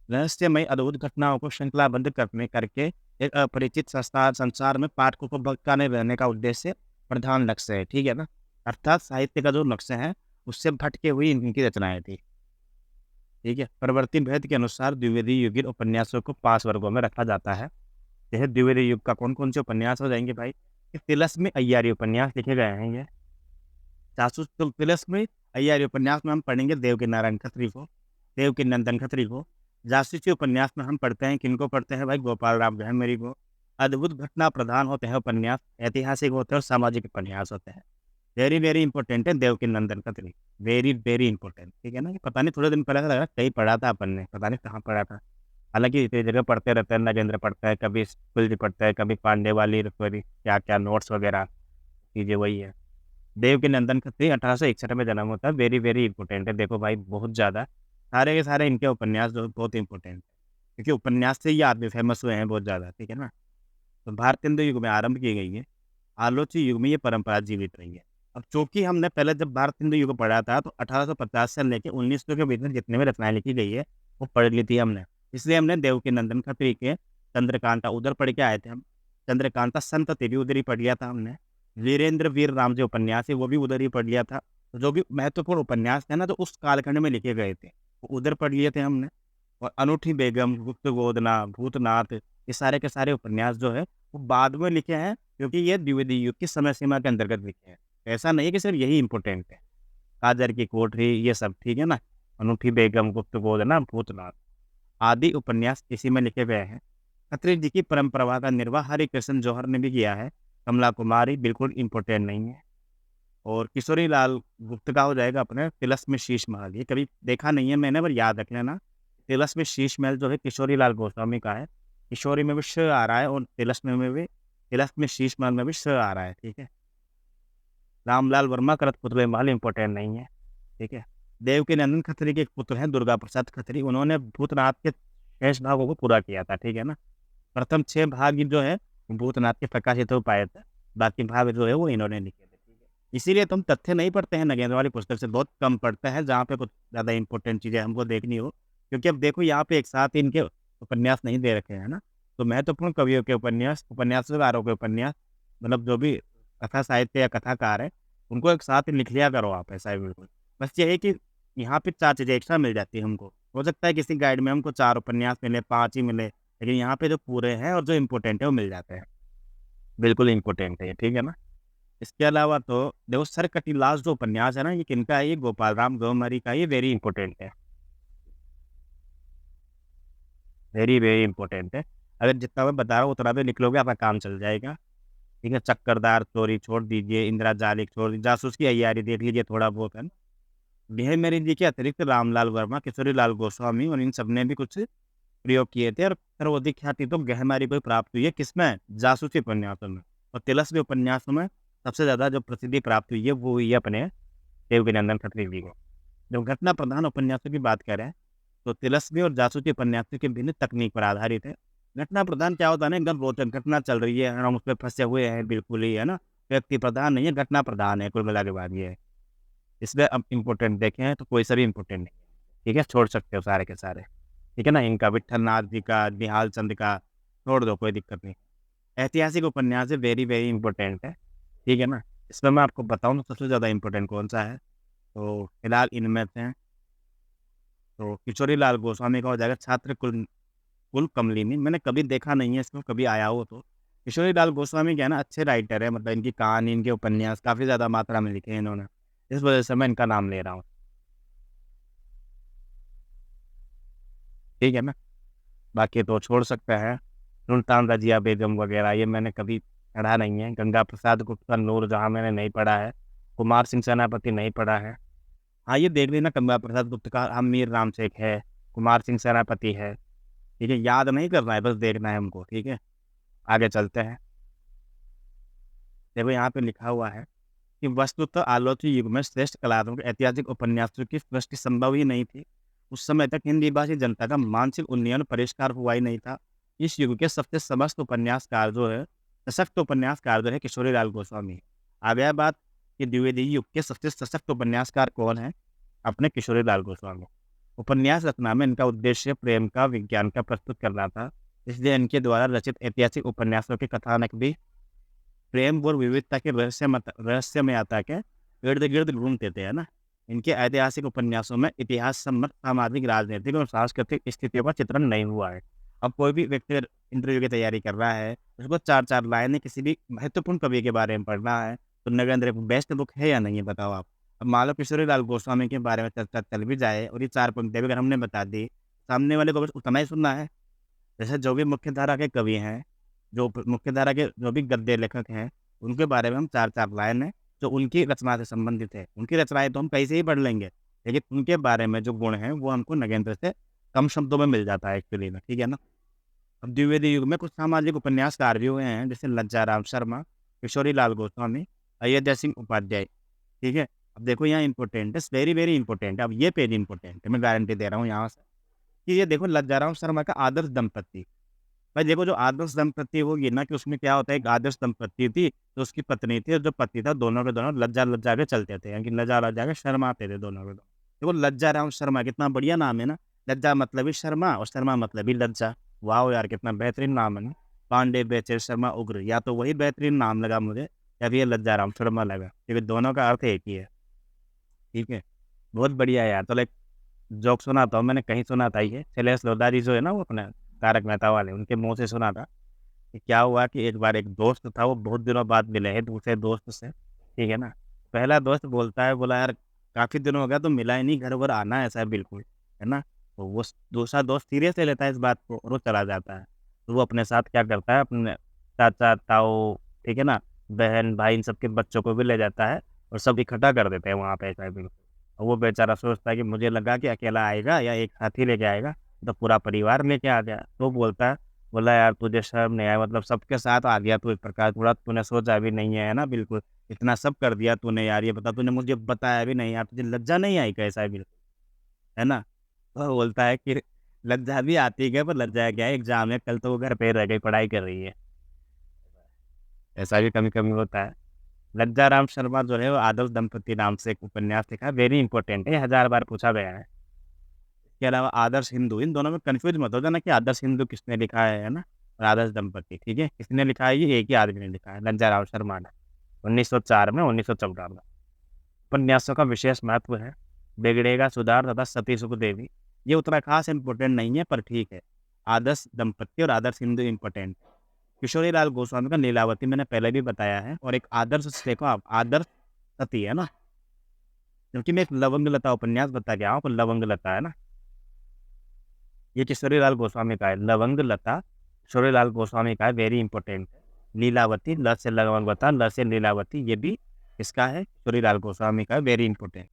रहस्यमय अद्भुत घटनाओं को श्रृंखलाबद्ध करने करके एक अपरिचित संसार में पाठकों को भटकाने रहने का उद्देश्य प्रधान लक्ष्य है। ठीक है ना, अर्थात साहित्य का जो लक्ष्य है उससे भटके हुई इनकी रचनाएं थी। ठीक है, प्रवृत्ति भेद के अनुसार द्विवेदी युगीन उपन्यासों को 5 वर्गों में रखा जाता है। यह द्विवेदी युग का कौन कौन से उपन्यास हो जाएंगे भाई? कि तिलस्मी अय्यारी उपन्यास लिखे गए हैं ये। जासूस तिलस्मी अय्यारी उपन्यास में हम पढ़ेंगे देव के नारायण खत्री को, देव के नंदन खत्री को। जासूसी उपन्यास में हम पढ़ते हैं किनको पढ़ते हैं भाई? गोपाल राम गहमरी को। अद्भुत घटना प्रधान होते हैं उपन्यास, ऐतिहासिक होते हैं और सामाजिक उपन्यास होते हैं। वेरी वेरी इंपॉर्टेंट है देव की नंदन खत्री, वेरी वेरी इंपॉर्टेंट। ठीक है ना, ये पता नहीं थोड़े दिन पहले ऐसा लग रहा कहीं पढ़ा था अपन ने, पता नहीं कहाँ पढ़ा था। हालांकि इतनी जगह पढ़ते रहते हैं, नगेंद्र पढ़ता है, कभी कुलजी पढ़ता है, कभी पांडे वाली क्या क्या नोट्स वगैरह चीजें वही है। देव के नंदन खत्री 1861 में जन्म होता है, वेरी वेरी इंपॉर्टेंट है। देखो भाई बहुत ज्यादा सारे के सारे इनके उपन्यास जो बहुत इंपॉर्टेंट है, क्योंकि उपन्यास से ये आदमी फेमस हुए हैं बहुत ज्यादा। ठीक है ना, तो भारतेंदु युग में आरंभ की गई है, आलोच्य युग में ये परंपरा जीवित रही है। अब चूंकि हमने पहले जब भारतेंदु युग पढ़ा था तो 1850 से लेकर 1900 के बीच में जितने भी रचनाएं लिखी गई है वो पढ़ ली थी हमने। इसलिए हमने देव के नंदन खत्री के चंद्रकांता उधर पढ़ के आए थे हम। चंद्रकांता संतति भी उधर ही पढ़ लिया था हमने। वीरेंद्र वीर राम जो उपन्यास है वो भी उधर ही पढ़ लिया था। तो जो भी महत्वपूर्ण उपन्यास थे ना जो उस कालखंड में लिखे गए थे वो उधर पढ़ लिए थे हमने। और अनूठी बेगम, गुप्त गोदना, भूतनाथ, ये सारे के सारे उपन्यास जो है वो बाद में लिखे हैं, क्योंकि ये द्विवेदी युग की समय सीमा के अंतर्गत लिखे हैं। ऐसा नहीं है कि सिर्फ यही इंपॉर्टेंट है। काजर की कोठरी ये सब, ठीक है ना, अनूठी बेगम, गुप्त गोदना, भूतनाथ आदि उपन्यास इसी में लिखे गए हैं। खत्री जी की परंपरा का निर्वाह हरिकृष्ण जौहर ने भी किया है। कमला कुमारी बिल्कुल इम्पोर्टेंट नहीं है। और किशोरी लाल गुप्त का हो जाएगा अपने तिलस्म शीश महल, ये कभी देखा नहीं है मैंने पर याद रख लेना। तिलस्म शीश महल जो है किशोरी लाल गोस्वामी का है। किशोरी में भी श आ रहा है और तिलस्म में भी, तिलस्म शीश महल में भी श आ रहा है। ठीक है, रामलाल वर्मा करतपुतली महल इम्पोर्टेंट नहीं है। ठीक है, देव के नंदन खत्री के एक पुत्र हैं दुर्गा प्रसाद खत्री, उन्होंने भूतनाथ के शेष भागों को पूरा किया था। ठीक है ना, प्रथम 6 भाग जो है वो भूतनाथ के प्रकाशित हो पाए थे, बाकी भाग जो है वो इन्होंने लिखे थे। ठीक है, इसीलिए तुम तथ्य नहीं पढ़ते हैं नगेंद्र वाली पुस्तक से, बहुत कम पढ़ते हैं जहाँ पे कुछ ज़्यादा इंपॉर्टेंट चीज़ें हमको देखनी हो। क्योंकि अब देखो यहाँ पे एक साथ इनके उपन्यास नहीं दे रखे हैं ना, तो महत्वपूर्ण कवियों के उपन्यास, उपन्यासकारों के उपन्यास, मतलब जो भी कथा साहित्य या कथाकार है उनको एक साथ लिख लिया करो आप, ऐसा है बिल्कुल। बस ये है कि यहाँ पे 4 चीज़ें एक्स्ट्रा मिल जाती है हमको। हो सकता है किसी गाइड में हमको 4 उपन्यास मिले, 5 ही मिले, लेकिन यहाँ पे जो पूरे हैं और जो इम्पोर्टेंट है वो मिल जाते हैं। बिल्कुल इम्पोर्टेंट है ये, ठीक है ना। इसके अलावा तो देखो सर कटीलास जो उपन्यास है ना ये किनका है? ये गोपाल राम गौमरी का, ये वेरी इंपॉर्टेंट है, वेरी वेरी इंपॉर्टेंट है। अगर जितना मैं बता रहा हूँ उतना भी लिख लोगे आपका काम चल जाएगा। ठीक है? चक्करदार चोरी छोड़ दीजिए, इंद्रजालिक छोड़ दीजिए, जासूस की अय्यारी देख लीजिए थोड़ा बहुत, है ना? गहमरी जी के अतिरिक्त रामलाल वर्मा, किशोरीलाल गोस्वामी और इन सब ने भी कुछ प्रयोग किए थे और सर्वाधिक ख्याति तो गहमारी को ही प्राप्त हुई है, किसमें? जासूसी उपन्यासों में। और तिलस्मी उपन्यासों में सबसे ज़्यादा जो प्रसिद्धि प्राप्त हुई है, वो हुई है अपने देवकीनंदन खत्री जी को। जब घटना प्रधान उपन्यासों की बात करें, तो तिलस्मी और जासूसी उपन्यासों की भिन्न तकनीक पर आधारित है। घटना प्रधान क्या होता है ना, एकदम रोचक घटना चल रही है, हम उसपे फँसे हुए हैं बिल्कुल ही, है ना? व्यक्ति प्रधान नहीं है, घटना प्रधान है, कुल मिला के बात ये है। इसमें अब इम्पोर्टेंट देखें तो कोई सा भी इम्पोर्टेंट नहीं है, ठीक है? छोड़ सकते हो सारे के सारे, ठीक है ना? इनका विट्ठल नाथ जी का, निहाल चंद का, छोड़ दो, कोई दिक्कत नहीं। ऐतिहासिक उपन्यास है, वेरी वेरी इंपॉर्टेंट है, ठीक है ना? इसमें मैं आपको बताऊँ तो सबसे ज़्यादा इम्पोर्टेंट कौन-सा है, तो फिलहाल इनमें से तो किशोरीलाल गोस्वामी का हो जाएगा छात्र कुल कमलिनी। मैंने कभी देखा नहीं है इसको, कभी आया हो तो। किशोरीलाल गोस्वामी क्या है ना, अच्छे राइटर हैं, मतलब इनकी कहानी, इनके उपन्यास काफ़ी ज़्यादा मात्रा में लिखे हैं इन्होंने। इस वजह से मैं इनका नाम ले रहा हूँ, ठीक है ना? बाकी तो छोड़ सकते हैं। सुल्तान रज़िया बेगम वगैरह ये मैंने कभी पढ़ा नहीं है। गंगा प्रसाद गुप्त का नूरजहाँ मैंने नहीं पढ़ा है। कुमार सिंह सेनापति नहीं पढ़ा है। हाँ, ये देख लेना, गंगा प्रसाद गुप्त का हम मीर राम शेख है, कुमार सिंह सेनापति है, ठीक है? याद नहीं करना है, बस देखना है हमको, ठीक है? आगे चलते हैं। देखो यहाँ पे लिखा हुआ है कि वस्तुतः आलोच्य युग में श्रेष्ठ कलाकारों के ऐतिहासिक उपन्यासों की सृष्टि संभव ही नहीं थी। उस समय तक हिंदी भाषी जनता का मानसिक उन्नयन परिष्कार हुआ ही नहीं था। इस युग के सबसे समस्त उपन्यासकार जो है, सशक्त उपन्यासकार जो है, किशोरीलाल गोस्वामी। आ गया बात कि द्विवेदी युग के सबसे सशक्त उपन्यासकार कौन है? अपने किशोरीलाल गोस्वामी। उपन्यास रचना में इनका उद्देश्य प्रेम का, विज्ञान का प्रस्तुत करना था, इसलिए इनके द्वारा रचित ऐतिहासिक उपन्यासों के कथानक भी प्रेम और विविधता के रहस्यमयता के इर्द-गिर्द घूमते थे, है ना? इनके ऐतिहासिक उपन्यासों में इतिहास सम्मत सामाजिक, राजनीतिक और सांस्कृतिक स्थितियों का चित्रण नहीं हुआ है। अब कोई भी व्यक्ति अगर इंटरव्यू की तैयारी कर रहा है, उसको 4-4 लाइनें किसी भी महत्वपूर्ण कवि के बारे में पढ़ना है, तो नगेंद्र एक बेस्ट बुक है या नहीं है, बताओ आप? अब मान लो किशोरीलाल गोस्वामी के बारे में चर्चा चल भी जाए और ये 4 पंक्तियाँ भी अगर हमने बता दी, सामने वाले को बस उतना ही सुनना है। जैसे जो भी मुख्यधारा के कवि हैं, मुख्यधारा के जो भी गद्य लेखक हैं, उनके बारे में हम 4-4 लाइन हैं, जो उनकी रचना से संबंधित है। उनकी रचनाएँ तो हम कहीं से ही पढ़ लेंगे, लेकिन उनके बारे में जो गुण हैं, वो हमको नगेंद्र से कम शब्दों में मिल जाता है एक्चुअली में, ठीक है ना? अब द्विवेदी युग में कुछ सामाजिक उपन्यासकार भी हुए हैं, जैसे लज्जाराम शर्मा, किशोरीलाल गोस्वामी, अयोध्या सिंह उपाध्याय, ठीक है? अब देखो यहाँ इम्पोर्टेंट है, वेरी वेरी इम्पोर्टेंट है। अब ये पेज इम्पोर्टेंट है, मैं गारंटी दे रहा हूँ यहाँ से, कि ये देखो लज्जाराम शर्मा का आदर्श दंपत्ति। भाई देखो, जो आदर्श दंपत्ति होगी ना, कि उसमें क्या होता है, एक आदर्श दंपत्ति थी, तो उसकी पत्नी थी और जो पति था, दोनों के दोनों लज्जा-लज्जा के चलते थे, यानी कि लज्जा-लज्जा के शर्माते थे दोनों के दोनों। देखो लज्जाराम शर्मा कितना बढ़िया नाम है ना, लज्जा मतलब ही शर्मा और शर्मा मतलब ही लज्जा। वाओ यार! कितना बेहतरीन नाम है ना। पांडे, बेचर, शर्मा, उग्र, या तो वही बेहतरीन नाम लगा मुझे, या फिर ये लज्जाराम शर्मा लगा, क्योंकि दोनों का अर्थ एक ही है, ठीक है? बहुत बढ़िया यार। चलो एक जोक सुनाता हूँ, मैंने कहीं सुना था ये, शैलेश लोधारी जो है ना, वो अपने तारक मेहता वाले, उनके मुँह से सुना था। कि क्या हुआ कि एक बार एक दोस्त था, वो बहुत दिनों बाद मिले हैं दूसरे दोस्त से, ठीक है ना? पहला दोस्त बोलता है, बोला यार काफ़ी दिन हो गया, तो मिला ही नहीं, घर-वर आना है ऐसा है बिल्कुल, है ना? तो वो दूसरा दोस्त सीरियस ले लेता है इस बात को और वो चला जाता है। तो वो अपने साथ क्या करता है, अपने चाचा, ताऊ, ठीक है ना? बहन, भाई इन सबके बच्चों को भी ले जाता है और सब इकट्ठा कर देते हैं वहाँ पे ऐसा है बिल्कुल। और वो बेचारा सोचता है कि मुझे लगा कि अकेला आएगा या एक साथी लेके आएगा, तो पूरा परिवार लेके आ गया। तो बोलता है, बोला यार तुझे शर्म नहीं आया, मतलब सबके साथ आ गया तू, एक प्रकार थोड़ा तूने सोचा भी नहीं है ना बिल्कुल, इतना सब कर दिया तूने यार, ये बता तूने मुझे बताया भी नहीं यार, तुझे लज्जा नहीं आई कैसा है बिल्कुल, है ना? तो वो बोलता है कि लज्जा भी आती है, पर लज्जा क्या है, एग्जाम है कल, तो वो घर पे रह गई, पढ़ाई कर रही है। ऐसा भी कभी-कभी होता है। लज्जाराम शर्मा जो है, वो आदर्श दंपति नाम से एक उपन्यास लिखा है, वेरी इंपॉर्टेंट है, 1000 बार पूछा गया है। इसके अलावा आदर्श हिंदू, इन दोनों में कन्फ्यूज़ मत हो जाना कि आदर्श हिंदू किसने लिखा है ना? और आदर्श दंपति, ठीक है? किसने लिखा है, ये एक ही आदमी ने लिखा है, लज्जाराम शर्मा ने, 1904 में, 1914 में। उपन्यासों का विशेष महत्व है, बिगड़ेगा सुधार तथा सती सुखदेवी, ये उतना खास इम्पोर्टेंट नहीं है, पर ठीक है। आदर्श दंपति और आदर्श हिंदू इम्पोर्टेंट। किशोरीलाल गोस्वामी का लीलावती मैंने पहले भी बताया है, और एक आदर्श देखो आप, आदर्श सती है ना? क्योंकि मैं एक लवंग लता उपन्यास बता के आया हूँ, लवंग लता है ना? ये किशोरीलाल गोस्वामी का है, लवंग लता, किशोरीलाल गोस्वामी का है, वेरी इंपॉर्टेंट है। लीलावती, ल से लवंगवता, ल से लीलावती, ये भी किसका है? किशोरीलाल गोस्वामी का है, वेरी इंपॉर्टेंट।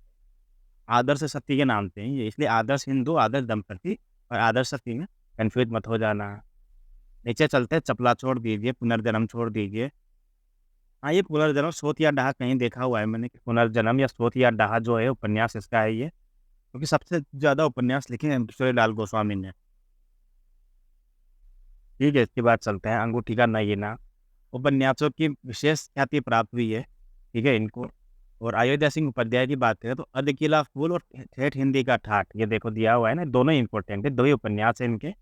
आदर्श सती के नाम से हैं ये, इसलिए आदर्श हिंदू, आदर्श दंपति और आदर्श सती में कन्फ्यूज मत हो जाना। नीचे चलते हैं, चपला छोड़ दीजिए, पुनर्जन्म छोड़ दीजिए। हाँ, ये पुनर्जन्म सोत या डाहा कहीं देखा हुआ है मैंने कि पुनर्जन्म या सोत या डाहा जो है उपन्यास इसका है ये, क्योंकि सबसे ज़्यादा उपन्यास लिखे हैं किशोरीलाल गोस्वामी ने। ठीक है, इसके बाद चलते हैं अंगूठी का नगीना। उपन्यासों की विशेष ख्याति प्राप्त हुई है, ठीक है, इनको। और अयोध्या सिंह उपाध्याय की बात करें तो अधकिला फूल और ठेठ हिंदी का ठाठ, ये देखो दिया हुआ है ना, दोनों ही इंपॉर्टेंट है, दो ही उपन्यास है इनके।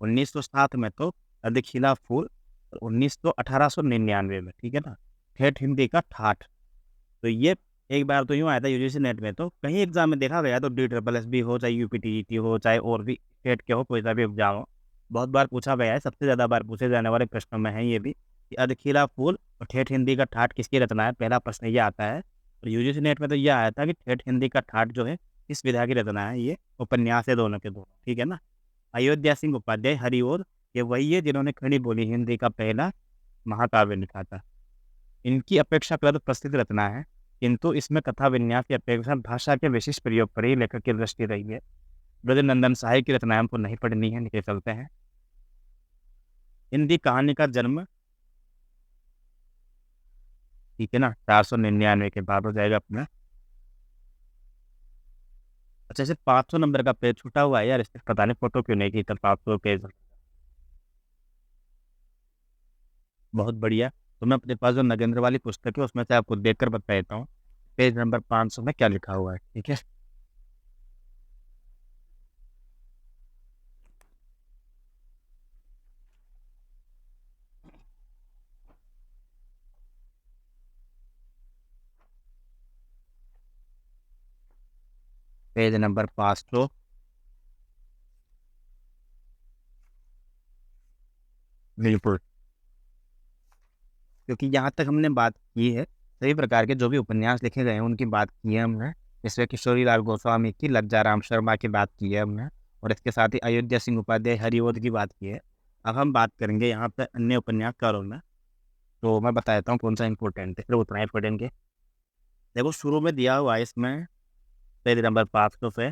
1907 में तो अधकिला फूल और 1899 में, ठीक है ना, ठेठ हिंदी का ठाठ। तो ये एक बार तो यूँ आया था यूजीसी नेट में, तो कहीं एग्जाम में देखा गया, तो DSSS हो, चाहे यूपीटीईटी हो, चाहे और भी स्टेट के हो, कोई सा भी एग्जाम हो, बहुत बार पूछा गया है। सबसे ज़्यादा बार पूछे जाने वाले प्रश्नों में है ये भी कि अधखिला फूल और ठेठ हिंदी का ठाठ किसकी रचना है, पहला प्रश्न ये आता है। और यूजीसी नेट में तो ये आया था कि ठेठ हिंदी का ठाठ जो है किस विधा की रचना है, ये उपन्यास है दोनों के दोनों, ठीक है ना। अयोध्या सिंह उपाध्याय हरिओर, ये वही है जिन्होंने खड़ी बोली हिंदी का पहला महाकाव्य लिखा था। इनकी अपेक्षाकृत प्रसिद्ध रचना है, किंतु इसमें कथा विन्यास की अपेक्षा भाषा के विशिष्ट प्रयोग पर ही लेखक की दृष्टि रही है। ब्रजनंदन साहिब की रचनाएं हमको नहीं पढ़नी है, नीचे चलते हैं। हिंदी कहानी का जन्म, ठीक है ना, 499 के बाद हो जाएगा अपना। अच्छा, सिर्फ 500 नंबर का पेज छूटा हुआ है यार, इससे पता नहीं फोटो क्यों नहीं की, तब 500 पेज। बहुत बढ़िया। तो मैं अपने पास जो नगेंद्र वाली पुस्तक है उसमें से आपको देखकर बता देता हूँ पेज नंबर 500 में क्या लिखा हुआ है, ठीक है। Page number 500। बिल्कुल, क्योंकि यहाँ तक हमने बात की है, सभी प्रकार के जो भी उपन्यास लिखे गए हैं उनकी बात की है हमने। इसमें किशोरीलाल गोस्वामी की, लज्जाराम शर्मा की बात की है हमने, और इसके साथ ही अयोध्या सिंह उपाध्याय हरिओद की बात की है। अब हम बात करेंगे यहाँ पर अन्य उपन्यासकारों में, तो मैं बता देता हूँ कौन सा इंपॉर्टेंट है, फिर उतना ही पढ़ेंगे। देखो शुरू में दिया हुआ है इसमें पेज नंबर 500 से,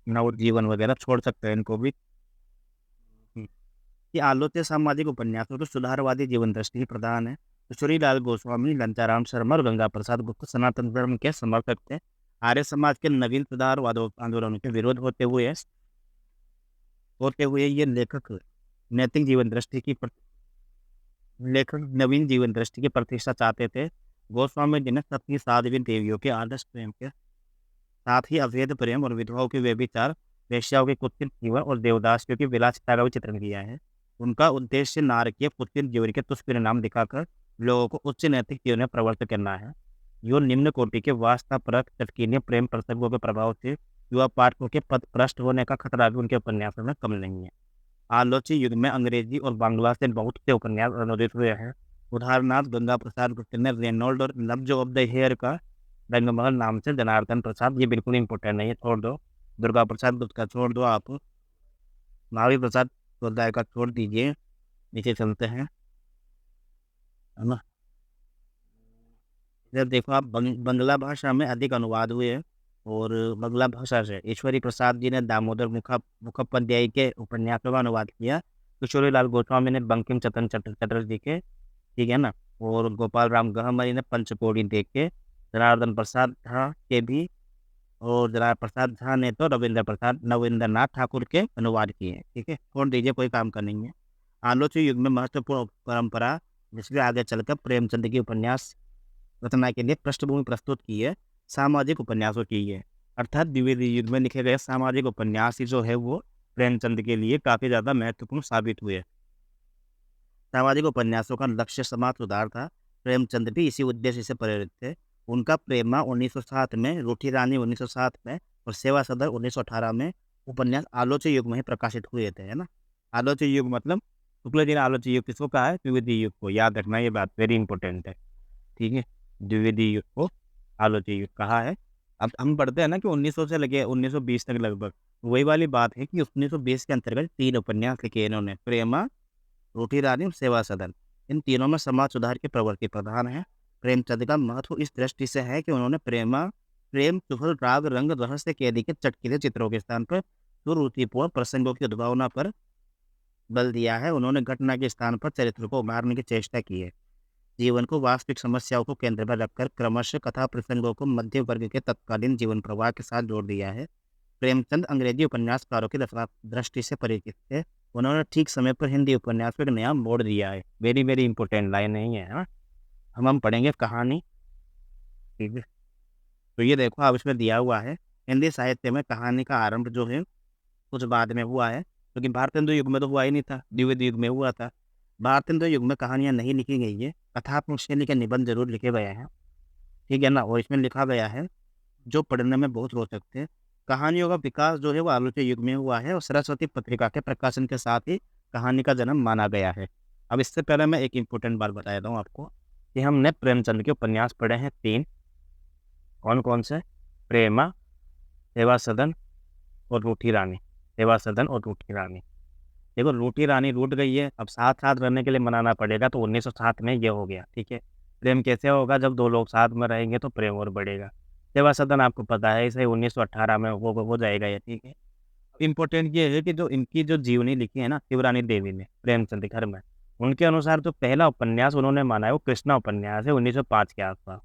नवजीवन वगैरह छोड़ सकते हैं इनको भी। ये आलोच्य सामाजिक उपन्यासों तो सुधारवादी जीवन दृष्टि प्रधान है। किशोरीलाल गोस्वामी, लंचाराम शर्मा और गंगा प्रसाद गुप्त सनातन धर्म के समर्थक थे। आर्य समाज के नवीन सुधारवाद आंदोलनों के विरोध होते हुए ये लेखक नैतिक जीवन दृष्टि की लेखक नवीन जीवन दृष्टि की प्रतिष्ठा चाहते थे। गोस्वामी जी ने सती साध्वी देवियों के आदर्श प्रेम के साथ ही अवैध प्रेम और विधवाओं के व्यभिचार, वेश्याओं के कुत्सित जीवन और देवदासियों की विलासिता का भी चित्रण किया है। उनका उद्देश्य नारकीय कुत्सित जीवन के दुष्परिणाम दिखाकर लोगों को उच्च नैतिक जीवन में प्रवृत्त करना है। यो निम्न कोटि के वास्तवपरक चटकीले प्रेम प्रसंगों के प्रभाव से युवा पाठकों के पथ भ्रष्ट होने का खतरा भी उनके उपन्यासों में कम नहीं है। आलोची युग में अंग्रेजी और बांग्ला से बहुत से उपन्यास अनुदित हुए हैं। उदाहरणार्थ गंगा प्रसाद गुप्त ने रेनोल्ड और लव्ज ऑफ द हेयर का रंगमहल नाम से, जनार्दन प्रसाद, ये बिल्कुल इंपॉर्टेंट नहीं है, छोड़ दो। दुर्गा प्रसाद गुप्त का छोड़ दो आप, महावीर प्रसाद पोद्दार का छोड़ दीजिए, नीचे चलते हैं, है ना। इधर देखो आप, बंगला भाषा में अधिक अनुवाद हुए हैं, और बंगला भाषा से ईश्वरी प्रसाद जी ने दामोदर मुखोपाध्याय के उपन्यासों का अनुवाद किया। किशोरीलाल गोस्वामी ने बंकिम चंद्र चटर्जी के, ठीक है ना, और गोपाल राम गहमरी ने पंचकोड़ी देख के, जनार्दन प्रसाद झा के भी, और जनार्दन प्रसाद झा ने तो नवेंद्र नाथ ठाकुर के अनुवाद किए हैं, ठीक है, छोड़ दीजिए, कोई काम का नहीं है। आलोच्य युग में महत्वपूर्ण परंपरा, जिसके आगे चलकर प्रेमचंद की उपन्यास रचना के लिए पृष्ठभूमि प्रस्तुत की है, सामाजिक उपन्यासों की है। अर्थात द्विवेदी युग में लिखे गए सामाजिक उपन्यास ही जो है वो प्रेमचंद के लिए काफ़ी ज़्यादा महत्वपूर्ण साबित हुए। सामाजिक उपन्यासों का लक्ष्य समाज सुधार था। प्रेमचंद भी इसी उद्देश्य से प्रेरित थे। उनका प्रेमा 1907 में, रूठी रानी 1907 में और सेवा सदर 1918 में उपन्यास आलोच्य युग में ही प्रकाशित हुए थे, है ना। आलोच्य युग मतलब शुक्ल जी ने आलोच्य युग किसको कहा है? द्विवेदी युग को, याद रखना, ये बात वेरी इंपॉर्टेंट है, ठीक है। द्विवेदी युग को आलोच्य युग कहा है। अब हम पढ़ते हैं ना कि 1900 से लगे 1920 तक लगभग, वही वाली बात है कि 1920 के अंतर्गत 3 उपन्यास लिखे इन्होंने, प्रेमा, रोटी रानी और सेवा सदन, इन तीनों में समाज सुधार की प्रवृत्ति प्रधान है। प्रेमचंद का महत्व इस दृष्टि से है कि उन्होंने प्रेम, चुहल, राग, रंग, रहस्य कैदी के चटकीले चित्रों के स्थान पर सुरुचिपूर्ण प्रसंगों की उद्भावना पर बल दिया है। उन्होंने घटना के स्थान पर चरित्र को उभारने की चेष्टा की है। जीवन को वास्तविक समस्याओं को केंद्र में रखकर क्रमशः कथा प्रसंगों को मध्य वर्ग के तत्कालीन जीवन प्रवाह के साथ जोड़ दिया है। प्रेमचंद अंग्रेजी उपन्यासकारों की दृष्टि से परिचित थे। उन्होंने ठीक समय पर हिंदी उपन्यास को एक नया मोड़ दिया है। वेरी वेरी इंपॉर्टेंट लाइन नहीं है, हाँ? हम पढ़ेंगे कहानी, ठीक है? तो ये देखो अब इसमें दिया हुआ है, हिंदी साहित्य में कहानी का आरंभ जो है कुछ बाद में हुआ है, क्योंकि भारतेंदु युग में तो हुआ ही नहीं था, द्विवेदी युग में हुआ था। भारतेंदु युग में कहानियाँ नहीं लिखी गई है, कथात्मक शैली के निबंध जरूर लिखे गए हैं, ठीक है ना? और इसमें लिखा गया है जो पढ़ने में बहुत रोचक थे। कहानियों का विकास जो है वो आलोच्य युग में हुआ है और सरस्वती पत्रिका के प्रकाशन के साथ ही कहानी का जन्म माना गया है। अब इससे पहले मैं एक इम्पोर्टेंट बात बता देता हूँ आपको कि हमने प्रेमचंद के उपन्यास पढ़े हैं 3। कौन-कौन से? प्रेमा, सेवा सदन और रूठी रानी। सेवा सदन और रूठी रानी। देखो रूठी रानी रूठ गई है, अब साथ-साथ रहने के लिए मनाना पड़ेगा, तो 1907 में ये हो गया, ठीक है? प्रेम कैसे होगा? जब 2 लोग साथ में रहेंगे तो प्रेम और बढ़ेगा। सेवा सदन आपको पता है इसे 1918 में हो जाएगा ये, ठीक है? इम्पोर्टेंट ये है कि जो इनकी जो जीवनी लिखी है ना शिवरानी देवी ने प्रेमचंद के घर में, उनके अनुसार जो पहला उपन्यास उन्होंने माना है वो कृष्णा उपन्यास है 1905 के आसपास,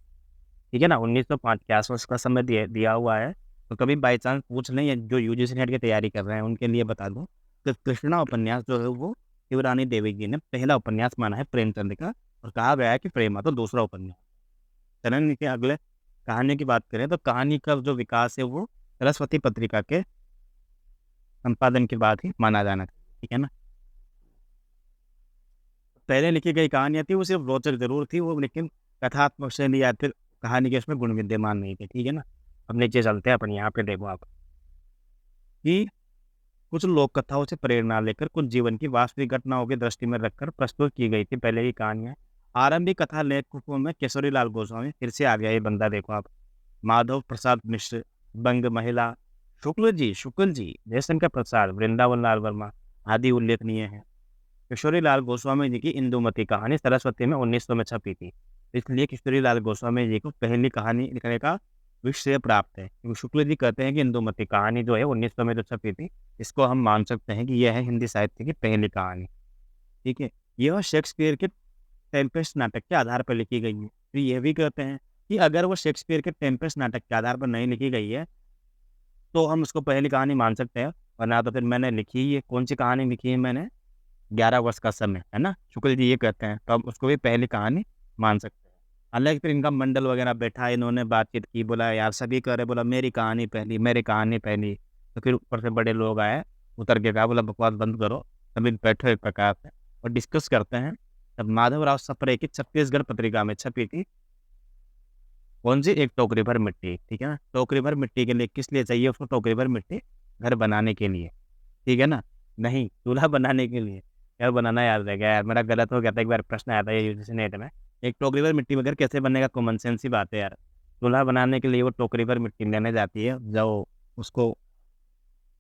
ठीक है ना? 1905 के आसपास का समय दिया हुआ है। तो कभी बाई चांस पूछ लें या जो यूजीसी नेट की तैयारी कर रहे हैं उनके लिए बता दूँ कि कृष्णा उपन्यास जो है वो शिवरानी देवी जी ने पहला उपन्यास माना है प्रेमचंद का, और कहा गया है कि प्रेमा तो दूसरा उपन्यास। चलें के अगले कहानी की बात करें तो कहानी का जो विकास है वो सरस्वती पत्रिका के संपादन के बाद ही माना जाना चाहिए, ठीक है ना? पहले लिखी गई कहानियाँ थी वो सिर्फ रोचक ज़रूर थी वो, लेकिन कथात्मक शैली या फिर कहानी के उसमें गुण विद्यमान नहीं थे, ठीक है ना? अब नीचे चलते हैं अपन, यहाँ पे देखो आप कि कुछ लोक कथाओं से प्रेरणा लेकर कुछ जीवन की वास्तविक घटनाओं की दृष्टि में रखकर प्रस्तुत की गई थी पहले की कहानियाँ। आरंभिक कथा लेखकों में केशरी लाल गोस्वामी, फिर से आ गया ये बंदा देखो आप, माधव प्रसाद मिश्र, बंग महिला, शुक्ल जी, जयशंकर प्रसाद, वृंदावन लाल वर्मा आदि उल्लेखनीय हैं। किशोरी लाल गोस्वामी जी की इंदुमती कहानी सरस्वती में 1900 में छपी थी, इसलिए किशोरी लाल गोस्वामी जी को पहली कहानी लिखने का विश्रेय प्राप्त है, क्योंकि शुक्ल जी कहते हैं कि इंदुमती कहानी जो है 1900 में जो छपी थी, इसको हम मान सकते हैं कि यह है हिंदी साहित्य की पहली कहानी, ठीक है? यह शेक्सपियर के टेम्पेस्ट नाटक के आधार पर लिखी गई है। फिर यह भी कहते हैं कि अगर वो शेक्सपियर के टेम्पेस्ट नाटक के आधार पर नहीं लिखी गई है तो हम उसको पहली कहानी मान सकते हैं, वरना तो फिर मैंने लिखी ही है। कौन सी कहानी लिखी है मैंने? 11 वर्ष का समय, है ना? शुक्ल जी ये कहते हैं, तो हम उसको भी पहली कहानी मान सकते हैं। हालाँकि फिर इनका मंडल वगैरह बैठा, इन्होंने बातचीत की, बोला यार सभी कह रहे, बोला मेरी कहानी पहली, मेरी कहानी पहली। तो फिर ऊपर से बड़े लोग आए, उतर के कहा, बोला बकवास बंद करो, सभी बैठो एक प्रकार से और डिस्कस करते हैं। तब माधवराव सप्रे की छत्तीसगढ़ पत्रिका में छपी थी कौन सी? एक टोकरी भर मिट्टी, ठीक है ना? टोकरी भर मिट्टी के लिए किस लिए चाहिए उसको टोकरी भर मिट्टी? घर बनाने के लिए, ठीक है ना? नहीं, चूल्हा बनाने के लिए। यार बनाना याद रह गया यार, मेरा गलत हो गया था, एक बार प्रश्न आया था ये यूजीसी नेट में। एक टोकरी भर मिट्टी में घर कैसे बनेगा? कॉमन सेंस ही बात है यार। चूल्हा बनाने के लिए वो टोकरी भर मिट्टी लेने जाती है, जो उसको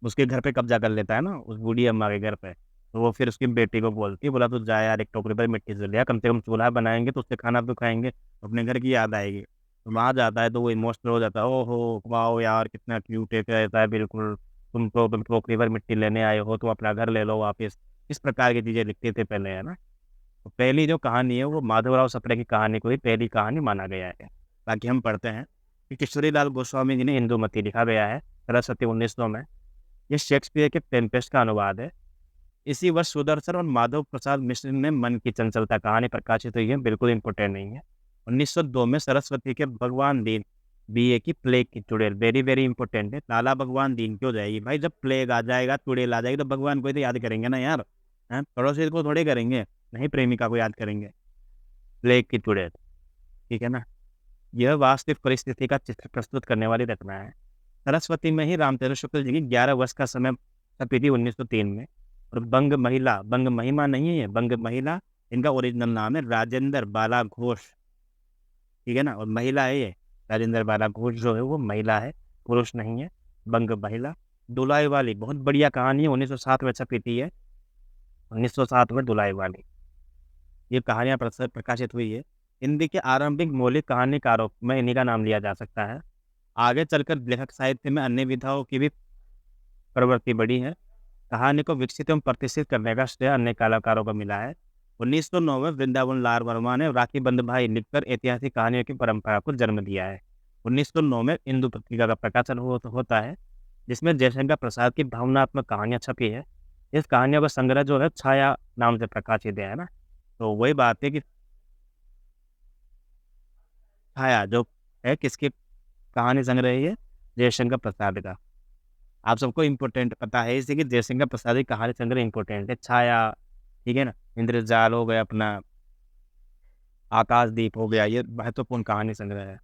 उसके घर पे कब्जा कर लेता है ना, उस बूढ़ी अम्मा के घर पे। तो वो फिर उसकी बेटी को बोलती है, बोला तू जा यार एक टोकरी भर मिट्टी से ले आ, कम से कम चूल्हा बनाएँगे तो उससे खाना तो खाएँगे, अपने घर की याद आएगी। तो वहाँ जाता है तो वो इमोशनल हो जाता है, ओहो! वाओ यार कितना क्यूट है, कहता है बिल्कुल, तुम टोकरी भर मिट्टी लेने आए हो, तुम अपना घर ले लो वापस। इस प्रकार की चीज़ें लिखते थे पहले, है ना? तो पहली जो कहानी है वो माधवराव सप्रे की कहानी को ही पहली कहानी माना गया है। बाकी हम पढ़ते हैं कि किशोरी लाल गोस्वामी जी ने इंदुमती लिखा गया है सरस्वती 1900 में। ये शेक्सपियर के टेम्पेस्ट का अनुवाद है। इसी वर्ष सुदर्शन और माधव प्रसाद मिश्र ने मन की चंचलता कहानी प्रकाशित हुई है, बिल्कुल इम्पोर्टेंट नहीं है। 1902 में सरस्वती के भगवान दीन बीए की प्लेग की चुड़ैल, वेरी वेरी इंपॉर्टेंट है। लाला भगवान दीन क्यों जाएगी भाई? जब प्लेग आ जाएगा, चुड़ैल आ जाएगी तो भगवान को ही तो याद करेंगे ना यार, हैं? पड़ोसी को थोड़े करेंगे, नहीं प्रेमिका को याद करेंगे। प्लेग की चुड़ैल, ठीक है ना? यह वास्तविक परिस्थिति का चित्र प्रस्तुत करने वाली रचना है। सरस्वती में ही रामचंद्र शुक्ल जी की 11 वर्ष का समय छपी थी 1903 में। और बंग महिमा नहीं है, बंग महिला इनका ओरिजिनल नाम है राजेंद्र बाला घोष, ठीक है ना? और महिला है ये, राजेंद्र बाला घोष जो है वो महिला है, पुरुष नहीं है। बंग महिला, दुलाई वाली बहुत बढ़िया कहानी है, 1907 में छपी थी है। 1907 में धुलाई वाली। ये कहानियाँ प्रकाशित हुई है। हिंदी के आरंभिक मौलिक कहानीकारों में इन्हीं का नाम लिया जा सकता है। आगे चलकर लेखक साहित्य में अन्य विधाओं की भी प्रवृत्ति बढ़ी है। कहानी को विकसित एवं प्रतिष्ठित करने का श्रेय अन्य कलाकारों को मिला है। 1909 में वृंदावन लाल वर्मा ने राखी बंद भाई लिखकर ऐतिहासिक कहानियों की परंपरा को जन्म दिया है। 1909 में इंदु पत्रिका का प्रकाशन होता है, जिसमें जयशंकर प्रसाद की भावनात्मक कहानियां छपी है। इस कहानियों का संग्रह जो है छाया नाम से प्रकाशित है ना। तो वही बात है कि छाया जो है किसकी कहानी संग्रह है, जयशंकर प्रसाद का। आप सबको इम्पोर्टेंट पता है इसी कि जयशंकर प्रसाद की कहानी संग्रह इम्पोर्टेंट है। छाया, ठीक है ना, इंद्रजाल हो गया, अपना आकाशदीप हो गया, ये महत्वपूर्ण कहानी संग्रह है।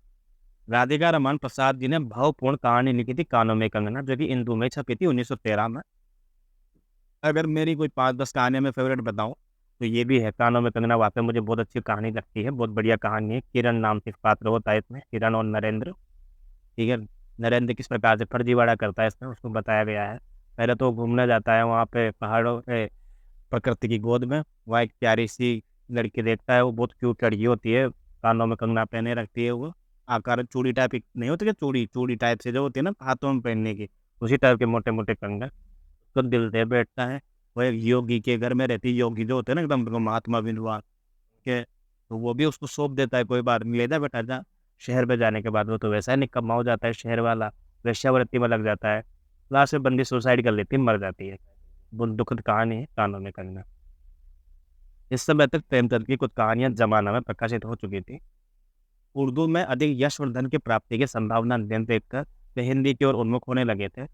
राधिका रमन प्रसाद जी ने भावपूर्ण कहानी लिखी थी कानों में कंगना, जो कि इंदु में छपी थी 1913 में। अगर मेरी कोई 5-10 कहानियां मैं फेवरेट बताऊं तो ये भी है कानों में कंगना। वाकई मुझे बहुत अच्छी कहानी लगती है, बहुत बढ़िया कहानी है। किरण नाम से पात्र होता है इसमें, किरण और नरेंद्र, ठीक है। नरेंद्र किस प्रकार से फर्जीवाड़ा करता है इसमें उसको बताया गया है। पहले तो घूमने जाता है वहाँ पे पहाड़ों पे, प्रकृति की गोद में। वहाँ एक प्यारी सी लड़की देखता है, वो बहुत क्यूट लड़की होती है, कानों में कंगना पहने रखती है। वो आकार चूड़ी टाइप की नहीं होती, क्या चूड़ी चूड़ी टाइप से जो होती है ना हाथों में पहनने की, उसी टाइप के मोटे मोटे कंगन। उसको दिल दे बैठता है। वो एक योगी के घर में रहती है, योगी जो होते हैं ना एकदम महात्मा विद्वान के, तो वो भी उसको सौंप देता है, कोई बात नहीं, ले जा बेटा जा। शहर में जाने के बाद वो तो वैसा ही निकम्मा हो जाता है शहर वाला, वेश्यावृत्ति में लग जाता है। लास्ट में बंदी सुसाइड कर लेती है, मर जाती है। बहुत दुखद कहानी है कानों में कंगना। इस समय तक प्रेमचंद की कुछ कहानियां जमाना में प्रकाशित हो चुकी थी। उर्दू में अधिक यश और धन की प्राप्ति की संभावना देखकर वे हिंदी की ओर उन्मुख होने लगे थे।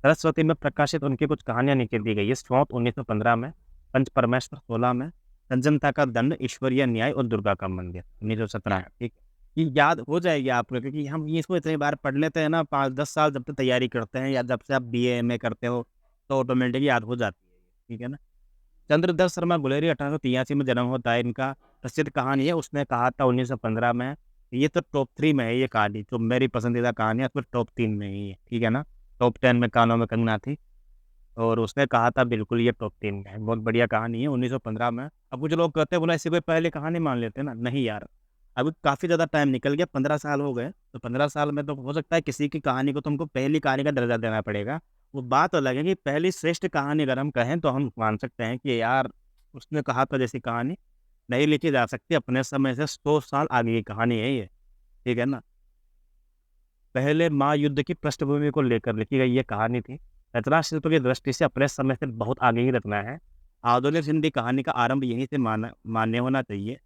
सरस्वती में प्रकाशित उनकी कुछ कहानियां नीचे दी गई है। स्वौत 1915 में, पंच परमेश्वर 16 में, सज्जनता का दंड, ईश्वरीय न्याय और दुर्गा का मंदिर 1917 में। ठीक है, ये याद हो जाएगी आपको, क्योंकि हम ये इसको इतनी बार पढ़ लेते हैं ना, 5-10 साल जब तक तैयारी करते हैं या जब से आप BA MA करते हो तो ऑटोमेटिक याद हो जाती है, ठीक है ना। चंद्रधर शर्मा गुलेरी 1883 में जन्म होता है इनका। प्रसिद्ध कहानी है, उसने कहा था 1915 में, ये तो टॉप 3 में है ये कहानी, जो मेरी पसंदीदा कहानी है उसमें टॉप 3 में ही है, ठीक है ना। टॉप 10 में कानों में कंगना थी, और उसने कहा था बिल्कुल ये टॉप 3 में है। बहुत बढ़िया कहानी है 1915 में। अब कुछ लोग कहते हैं बोला ऐसी कोई पहले कहानी मान लेते हैं ना, नहीं यार, अभी काफ़ी ज़्यादा टाइम निकल गया, 15 साल हो गए, तो 15 साल में तो हो सकता है किसी की कहानी को तुमको पहली कहानी का दर्जा देना पड़ेगा। वो बात अलग है कि पहली श्रेष्ठ कहानी अगर हम कहें तो हम मान सकते हैं कि यार उसने कहा था जैसी कहानी नहीं लिखी जा सकती, अपने समय से 100 साल आगे की कहानी है ये, ठीक है ना। पहले महायुद्ध की पृष्ठभूमि को लेकर लिखी गई ये कहानी थी। रचना शिल्प की दृष्टि से अपने समय से बहुत आगे की रचना है। आधुनिक हिंदी कहानी का आरंभ यहीं से मान्य होना चाहिए।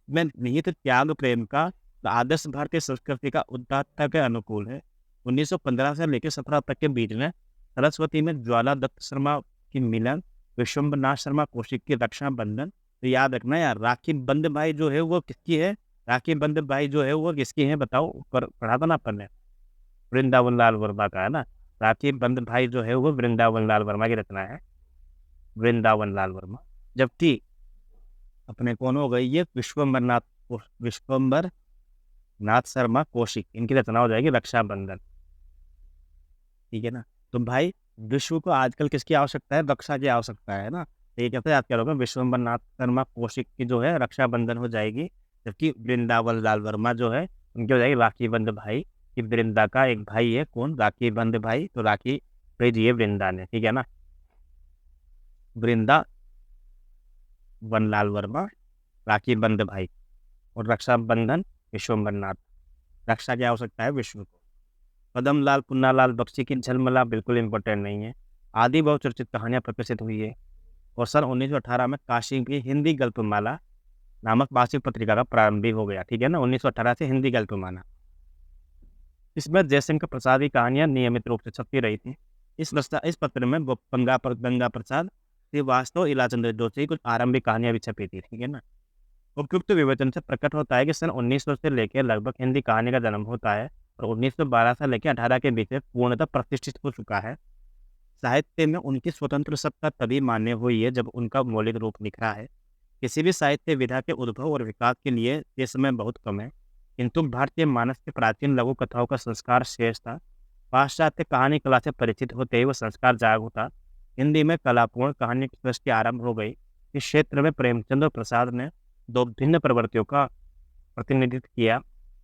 में निहित त्याग प्रेम का आदर्श भारतीय संस्कृति का उदात्तता के अनुकूल है। 1915 से लेकर 17 तक के बीच में सरस्वती में ज्वाला दत्त शर्मा की मिलन, विश्वम्भरनाथ शर्मा कौशिक की रक्षा बंधन। तो याद रखना यार, राखी बंद भाई जो है वो किसकी है, राखी बंद भाई जो है वो किसकी है बताओ, ऊपर पढ़ा था ना अपन ने, वृंदावन लाल वर्मा का है ना। राखी बंद भाई जो है वो वृंदावन लाल वर्मा की रचना है, वृंदावन लाल वर्मा। जबकि अपने कौन हो गई ये विश्वम्भर नाथ शर्मा कौशिक, इनकी रचना हो जाएगी रक्षाबंधन, ठीक है ना। तो भाई विश्व को आजकल किसकी आवश्यकता है, रक्षा की आवश्यकता है ना। तो ये कहते हैं याद करोगे, विश्वम्भर नाथ शर्मा कौशिक की जो है रक्षाबंधन हो जाएगी। जबकि वृंदावन लाल वर्मा जो है उनकी हो जाएगी राखी बंद भाई। कि वृंदा का एक भाई है कौन, राखी बंद भाई, तो राखी भेजी है वृंदा ने, ठीक है ना। वृंदा वनलाल वर्मा, राखी बंद भाई, और रक्षाबंधन विश्वम्भर नाथ। रक्षा की आवश्यकता है विश्व को। पदम लाल पुन्नालाल बख्शी की झलमला बिल्कुल इम्पोर्टेंट नहीं है। आदि बहुचर्चित कहानियां प्रकाशित हुई है। और सन 1918 में काशी की हिंदी गल्पमाला नामक मासिक पत्रिका का प्रारंभ भी हो गया, ठीक है ना। 1918 से हिंदी गल्पमाला, इसमें जयशंकर प्रसाद की कहानियां नियमित रूप से छपती रही थी। इस पत्र में गंगा प्रसाद श्रीवास्तव, इलाचंद्र जोशी कुछ आरंभिक कहानियां भी छपी थी, ठीक है ना। उपयुक्त विवेचन से प्रकट होता है कि सन 1900 से लेकर लगभग हिंदी कहानी का जन्म होता है, और 1912 से लेकर 18 के बीच में पूर्णतः प्रतिष्ठित हो चुका है। साहित्य में उनकी स्वतंत्र सत्ता तभी मान्य हुई है जब उनका मौलिक रूप निखरा है। किसी भी साहित्य विधा के उद्भव और विकास के लिए ये समय बहुत कम है, किंतु भारतीय मानस के प्राचीन लघु कथाओं का संस्कार शेष था। पाश्चात्य कहानी कला से परिचित होते ही वह संस्कार जाग उठा। हिंदी में कलापूर्ण कहानी की सृष्टि आरंभ हो गई। इस क्षेत्र में प्रेमचंद और प्रसाद ने दो भिन्न प्रवृत्तियों का प्रतिनिधित्व किया।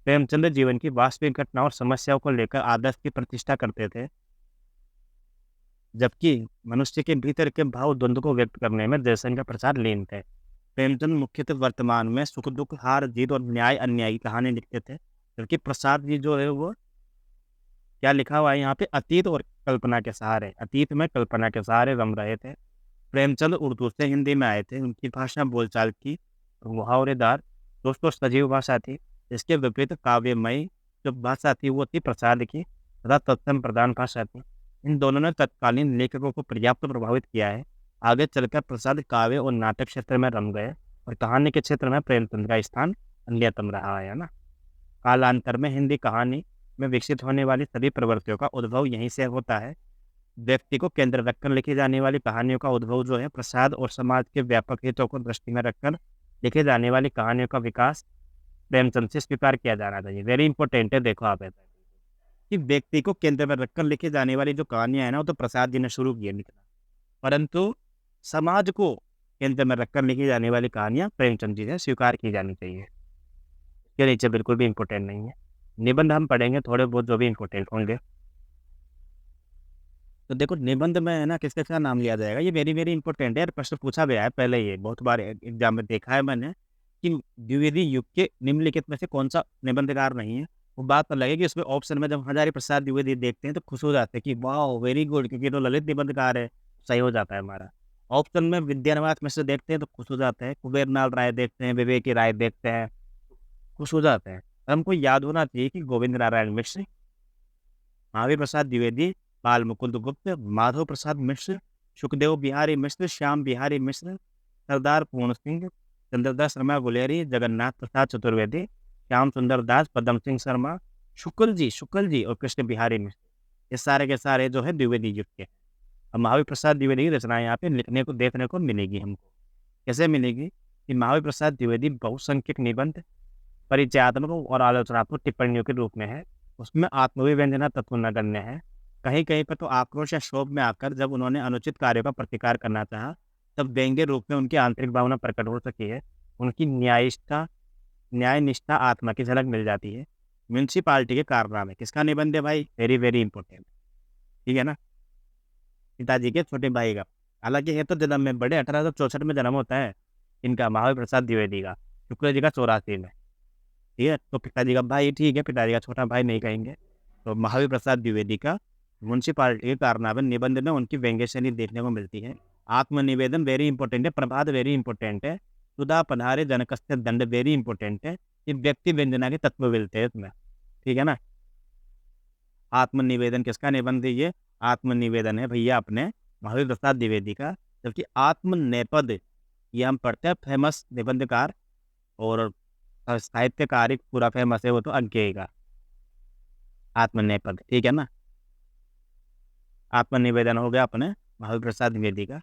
प्रेमचंद जीवन की वास्तविक घटनाओं और समस्याओं को लेकर आदर्श की प्रतिष्ठा करते थे, जबकि मनुष्य के भीतर के भाव द्वंद्व को व्यक्त करने में जयसेन का प्रसाद लीन थे। प्रेमचंद मुख्यतः वर्तमान में सुख दुख, हार जीत और न्याय अन्याय की कहानी लिखते थे, जबकि प्रसाद जी जो है वो क्या लिखा हुआ है यहाँ पे, अतीत और कल्पना के सहारे, अतीत में कल्पना के सहारे रम रहे थे। प्रेमचंद उर्दू से हिंदी में आए थे। उनकी भाषा बोलचाल की मुहावरेदार दोस्तों सजीव भाषा थी। इसके विपरीत काव्यमयी जो भाषा थी वो थी प्रसाद की, तथा तत्सम प्रधान भाषा थी। इन दोनों ने तत्कालीन लेखकों को पर्याप्त प्रभावित किया है। आगे चलकर प्रसाद काव्य और नाटक क्षेत्र में रम गए और कहानी के क्षेत्र में प्रेमचंद का स्थान अन्यतम रहा है ना। कालांतर में हिंदी कहानी में विकसित होने वाली सभी प्रवृत्तियों का उद्भव यहीं से होता है। व्यक्ति को केंद्र रखकर लिखी जाने वाली कहानियों का उद्भव जो है प्रसाद और समाज के व्यापक हितों को दृष्टि में रखकर लिखी जाने वाली कहानियों का विकास प्रेमचंद से स्वीकार किया जाना चाहिए। वेरी इंपॉर्टेंट है, देखो आप ऐसा कि व्यक्ति को केंद्र में रखकर लिखी जाने वाली जो कहानियां है ना वो तो प्रसाद जी ने शुरू की है लिखना, परंतु समाज को केंद्र में रखकर लिखी जाने वाली कहानियां प्रेमचंद जी से स्वीकार की जानी चाहिए। ये नीचे बिल्कुल भी इंपॉर्टेंट नहीं है। निबंध हम पढ़ेंगे थोड़े बहुत जो भी इंपॉर्टेंट होंगे। तो देखो निबंध में है ना किसका क्या नाम लिया जाएगा, ये वेरी वेरी इंपॉर्टेंट है यार, प्रश्न पूछा गया है पहले, ये बहुत बार एग्जाम में देखा है मैंने कि द्विवेदी युग के निम्नलिखित में से कौन सा निबंधकार नहीं है। वो बात अलग है कि उसमें ऑप्शन में जब हजारी प्रसाद द्विवेदी देखते हैं तो खुश हो जाते हैं कि वाह वेरी गुड, क्योंकि तो ललित निबंधकार है, सही हो जाता है हमारा। ऑप्शन में विद्यानिवास में से देखते हैं तो खुश हो जाते हैं, कुबेरलाल राय देखते हैं, विवेक की राय देखते हैं, खुश हो जाते हैं। हमको याद होना चाहिए कि गोविंद नारायण मिश्र, महावीर प्रसाद द्विवेदी, बाल मुकुंद गुप्त, माधव प्रसाद मिश्र, सुखदेव बिहारी मिश्र, श्याम बिहारी मिश्र, सरदार पूर्ण सिंह, चंद्रदास शर्मा गुलेरी, जगन्नाथ प्रसाद चतुर्वेदी, श्याम सुंदर दास, पदम सिंह शर्मा, शुक्ल जी और कृष्ण बिहारी मिश्र, ये सारे के सारे जो है द्विवेदी युग के। अब महावीर प्रसाद द्विवेदी की रचना यहाँ पे लिखने को देखने को मिलेगी हमको। कैसे मिलेगी कि महावीर प्रसाद द्विवेदी बहुसंख्यक निबंध, परिचयात्मक और आलोचनात्मक टिप्पणियों के रूप में है। उसमें आत्मविव्यंजना तत्व नगण्य है। कहीं कहीं पर तो आक्रोश या क्षोभ में आकर जब उन्होंने अनुचित कार्यों का प्रतिकार करना चाहा, तब व्यंग्य रूप में उनकी आंतरिक भावना प्रकट हो सकी है। उनकी न्याय निष्ठा आत्मा की झलक मिल जाती है। म्यूनसिपालिटी के कारनामे किसका निबंध है भाई, वेरी वेरी इंपॉर्टेंट, ठीक है ना, पिताजी के छोटे भाई का। हालांकि ये तो जन्म में बड़े 1864 में जन्म होता है इनका, महावीर प्रसाद द्विवेदी का, शुक्ल जी का 84 में, ठीक है। तो पिताजी का भाई ठीक है, पिताजी का छोटा भाई नहीं कहेंगे। तो महावीर प्रसाद द्विवेदी का म्यूनसिपालिटी के कारनामे निबंध में उनकी व्यंग्य शैली देखने को मिलती है। आत्मनिवेदन वेरी इंपॉर्टेंट है, प्रभात वेरी इंपॉर्टेंट है, सुधा पधारे जनकस्य दंड वेरी इंपॉर्टेंट है। ये व्यक्ति व्यंजना के तत्व मिलते हैं इसमें, ठीक है ना। आत्मनिवेदन किसका निबंध है, ये आत्मनिवेदन है भैया अपने महावीर प्रसाद द्विवेदी का। जबकि आत्मनेपद ये हम पढ़ते हैं फेमस निबंधकार और साहित्यकार पूरा फेमस है वो तो अज्ञेय का आत्मनेपद, ठीक है ना। आत्मनिवेदन हो गया अपने महावीर प्रसाद द्विवेदी का।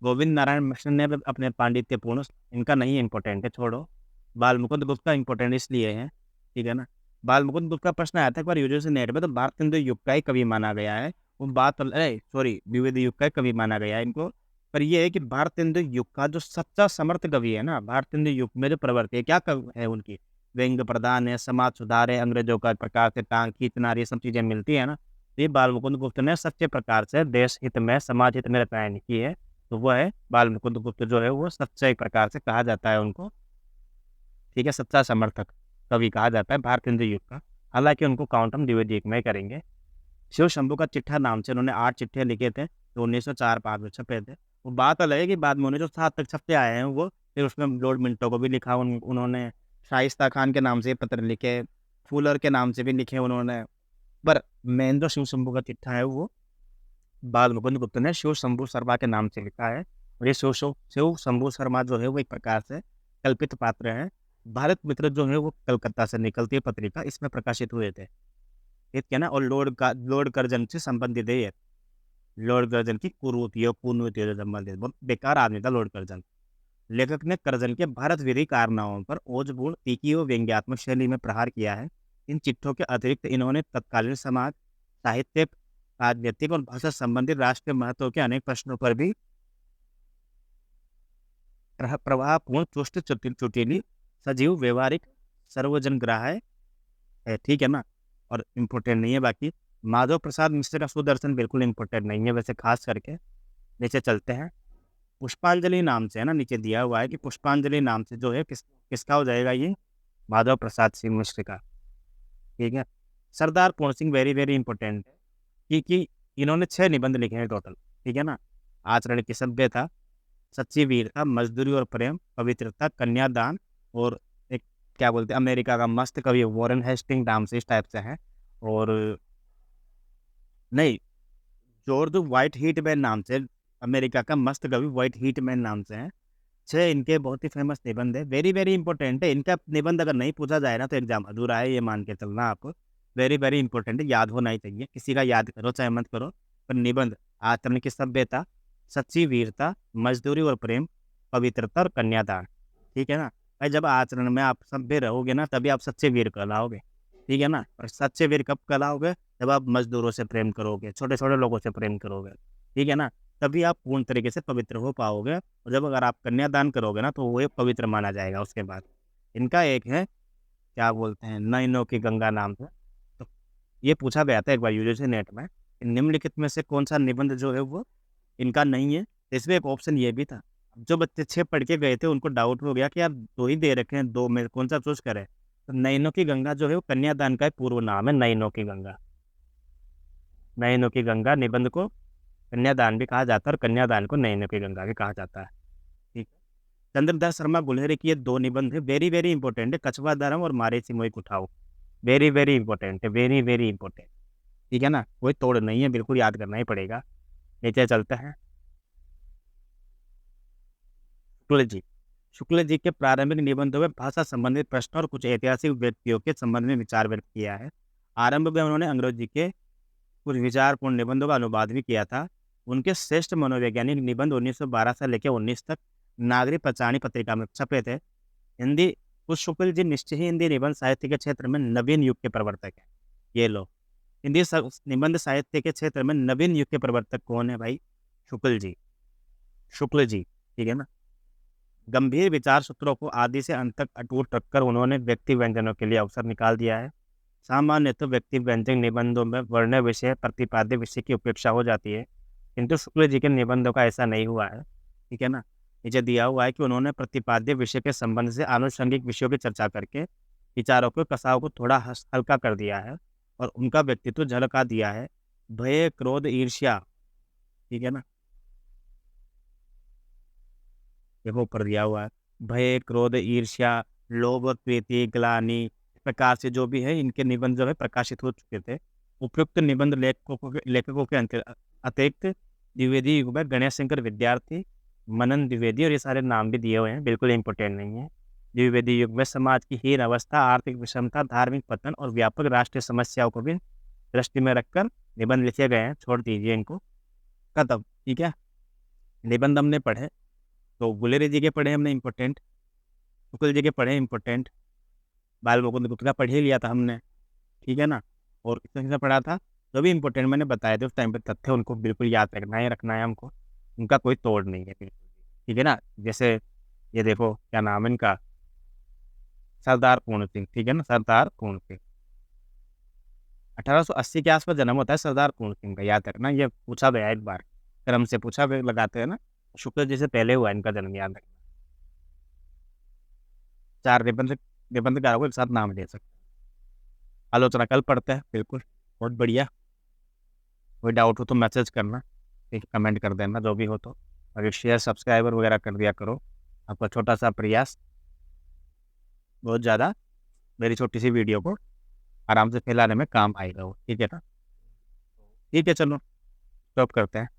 गोविंद नारायण मिश्र ने भी अपने पांडित्यपूर्ण, इनका नहीं इंपॉर्टेंट है, छोड़ो। बाल मुकुंद गुप्त का इंपॉर्टेंट इसलिए है, ठीक है ना। बाल मुकुंद गुप्त का प्रश्न आया था एक बार यूजीसी नेट में, तो भारत हिंदू युग का ही कवि माना गया है। वो बात सॉरी द्विवेदी युग का ही कवि माना गया है इनको। पर ये है कि भारत हिंदू युग का जो सच्चा समर्थ कवि है ना, भारत हिंदू युग में जो प्रवर्ती है, क्या कवि है उनकी, व्यंग्य प्रधान है, समाज सुधार है, अंग्रेजों का प्रकार से टांग खींचना, ये सब चीजें मिलती है ना। तो ये बाल मुकुंद गुप्त ने सच्चे प्रकार से देश हित में समाज हित में रचनाएं लिखी है। तो वो है बाल मुकुंद गुप्त जो है वो सच्चा एक प्रकार से कहा जाता है उनको, ठीक है, सच्चा समर्थक कवि कहा जाता है भारत हिंदू युग का। हालांकि उनको काउंट हम द्विवेदी युग में करेंगे। शिव शंभू का चिट्ठा नाम से उन्होंने 8 चिट्ठे लिखे थे, तो 1904-5 में छपे थे। वो बात अलग है कि बाद में उन्हें जो 7 तक छपते आए हैं वो, फिर उसमें लॉर्ड मिंटो को भी लिखा उन्होंने, शाइस्ता खान के नाम से पत्र लिखे, फूलर के नाम से भी लिखे उन्होंने। पर मेन जो शिव शंभू का चिट्ठा है वो बाल मुकुंद गुप्त ने शिव शंभू शर्मा के नाम से लिखा है। और ये शिव शंभू शर्मा जो है वो एक प्रकार से कल्पित पात्र है। भारत मित्र जो है वो कलकत्ता से निकलती है पत्रिका, इसमें प्रकाशित हुए थे, ठीक है ना। और लॉर्ड कर्जन से संबंधित है ये, लॉर्ड कर्जन की कुरूतियों से संबंधित, बहुत बेकार आदमी था लॉर्ड कर्जन। लेखक ने कर्जन के भारत विरोधी कारनामों पर ओजपूर्ण, तीखी और व्यंग्यात्मक शैली में प्रहार किया है। इन चिट्ठों के अतिरिक्त इन्होंने तत्कालीन समाज, साहित्य, राजनीतिक और भाषा संबंधित राष्ट्रीय महत्व के अनेक प्रश्नों पर भी प्रवाहपूर्ण चुष्ट चुटीली सजीव व्यवहारिक सर्वजनग्राह्य है, ठीक है ना। और इम्पोर्टेंट नहीं है बाकी। माधव प्रसाद मिश्र का सुदर्शन बिल्कुल इम्पोर्टेंट नहीं है वैसे, खास करके। नीचे चलते हैं। पुष्पांजलि नाम से है ना, नीचे दिया हुआ है कि पुष्पांजलि नाम से जो है किसका हो जाएगा ये, माधव प्रसाद सिंह मिश्र का, ठीक है। सरदार पूर्ण सिंह वेरी वेरी इंपॉर्टेंट है, क्योंकि इन्होंने 6 निबंध लिखे हैं टोटल, ठीक है ना। आचरण की सभ्यता, सच्ची वीरता, मजदूरी और प्रेम, पवित्रता, कन्यादान, और एक क्या बोलते हैं अमेरिका का मस्त कवि वॉरेन हेस्टिंग नाम से, इस टाइप से है। और नहीं, जॉर्ज व्हाइट हीटमैन नाम से, अमेरिका का मस्त कवि व्हाइट हीटमैन नाम से है। 6 इनके बहुत ही फेमस निबंध है, वेरी वेरी इंपॉर्टेंट है। इनका निबंध अगर नहीं पूछा जाए ना तो एग्जाम अधूरा है, ये मान के चलना आप। वेरी वेरी इंपॉर्टेंट है, याद होना ही चाहिए, किसी का याद करो चाहे मत करो, पर निबंध आचरण की सभ्यता, सच्ची वीरता, मजदूरी और प्रेम, पवित्रता और कन्यादान, ठीक है ना। भाई जब आचरण में आप सभ्य रहोगे ना तभी आप सच्चे वीर कहलाओगे, ठीक है ना। और सच्चे वीर कब कहलाओगे, जब आप मजदूरों से प्रेम करोगे, छोटे छोटे लोगों से प्रेम करोगे, ठीक है ना। तभी आप पूर्ण तरीके से पवित्र हो पाओगे। और जब अगर आप कन्यादान करोगे ना तो वो एक पवित्र माना जाएगा उसके बाद। इनका एक है क्या बोलते हैं, नैनो की गंगा नाम से। तो ये पूछा गया था एक बार यूजीसी नेट में, निम्नलिखित में से कौन सा निबंध जो है वो इनका नहीं है। तो इसमें एक ऑप्शन ये भी था, जो बच्चे 6 पढ़ के गए थे उनको डाउट हो गया कि यार 2 ही दे रखे हैं, 2 में कौन सा चूज करें। तो नैनो की गंगा जो है वो कन्यादान का पूर्व नाम है, नैनो की गंगा। नैनो की गंगा निबंध को कन्यादान भी कहा जाता है और कन्यादान को नैनो की गंगा भी कहा जाता है, ठीक है। चंद्रदास शर्मा गुलेरी की ये 2 निबंध है, वेरी वेरी इंपॉर्टेंट है, कछवा धर्म और मारे सिमोई उठाओ, वेरी वेरी इंपॉर्टेंट है, वेरी वेरी इंपॉर्टेंट, ठीक है ना। कोई तोड़ नहीं है, बिल्कुल याद करना ही पड़ेगा। नीचे चलते हैं। शुक्ल जी, शुक्ल जी के प्रारंभिक निबंधों में भाषा संबंधित प्रश्न और कुछ ऐतिहासिक व्यक्तियों के संबंध में विचार व्यक्त किया है। आरंभ में उन्होंने अंग्रेजी के कुछ विचारपूर्ण निबंधों का अनुवाद भी किया था। उनके श्रेष्ठ मनोवैज्ञानिक निबंध 1912 से लेकर 19 तक नागरिक पंचाणी पत्रिका में छपे थे। हिंदी कुछ शुक्ल जी निश्चय ही हिंदी निबंध साहित्य के क्षेत्र में नवीन युग के प्रवर्तक हैं। ये लो, हिंदी निबंध साहित्य के क्षेत्र में नवीन युग के प्रवर्तक कौन है भाई, शुक्ल जी, शुक्ल जी, ठीक है ना। गंभीर विचार सूत्रों को आदि से अंत तक अटूट रखकर उन्होंने व्यक्ति व्यंजनों के लिए अवसर निकाल दिया है। सामान्यतः व्यक्ति व्यंजन निबंधों में वर्ण विषय प्रतिपाद्य विषय की उपेक्षा हो जाती है, किंतु शुक्ल जी के निबंधों का ऐसा नहीं हुआ है, ठीक है ना। नीचे दिया हुआ है कि उन्होंने प्रतिपाद्य विषय के संबंध से आनुषंगिक विषयों की चर्चा करके विचारों के कसाव को थोड़ा हल्का कर दिया है और उनका व्यक्तित्व झलका दिया है। भय क्रोध ईर्ष्या, ठीक है ना, देखो ऊपर दिया हुआ है, भय क्रोध ईर्ष्या लोभ प्रीति ग्लानि, इस प्रकार से जो भी है इनके निबंध जो है प्रकाशित हो चुके थे। उपयुक्त निबंध लेखकों के अतिरिक्त द्विवेदी युग में गणेश शंकर विद्यार्थी, मनन द्विवेदी, और ये सारे नाम भी दिए हुए हैं, बिल्कुल इंपॉर्टेंट नहीं है। द्विवेदी युग में समाज की हीन अवस्था, आर्थिक विषमता, धार्मिक पतन और व्यापक राष्ट्रीय समस्याओं को भी दृष्टि में रखकर निबंध लिखे गए हैं, छोड़ दीजिए इनको, खत्म, ठीक है। निबंध हमने पढ़े, तो गुलेरी जी के पढ़े हमने इम्पोर्टेंट, शुक्ल जी के पढ़े इम्पोर्टेंट, बाल मुकुंद गुप्त का पढ़ ही लिया था हमने, ठीक है ना। और किसने पढ़ा था, जो भी इम्पोर्टेंट मैंने बताए थे उस टाइम पे तथ्य, उनको बिल्कुल याद रखना है हमको, उनका कोई तोड़ नहीं है बिल्कुल, ठीक है ना। जैसे ये देखो क्या नाम है इनका, सरदार पूर्ण सिंह, ठीक है ना, सरदार पूर्ण सिंह 1880 के आसपास जन्म होता है सरदार पूर्ण सिंह का, याद रखना, ये पूछा गया एक बार, क्रम से पूछा लगाते हैं ना, शुक्ल जी से पहले हुआ इनका जन्म, याद रखना। 4 निबंधकारों को एक साथ नाम ले सकते हैं। आलोचना कल पढ़ते हैं, बिल्कुल, बहुत बढ़िया। कोई डाउट हो तो मैसेज करना, ठीक, कमेंट कर देना जो भी हो तो, अगर शेयर सब्सक्राइबर वगैरह कर दिया करो। आपका छोटा सा प्रयास बहुत ज़्यादा मेरी छोटी सी वीडियो को आराम से फैलाने में काम आएगा वो, ठीक है ना। ठीक है, चलो स्टॉप करते हैं।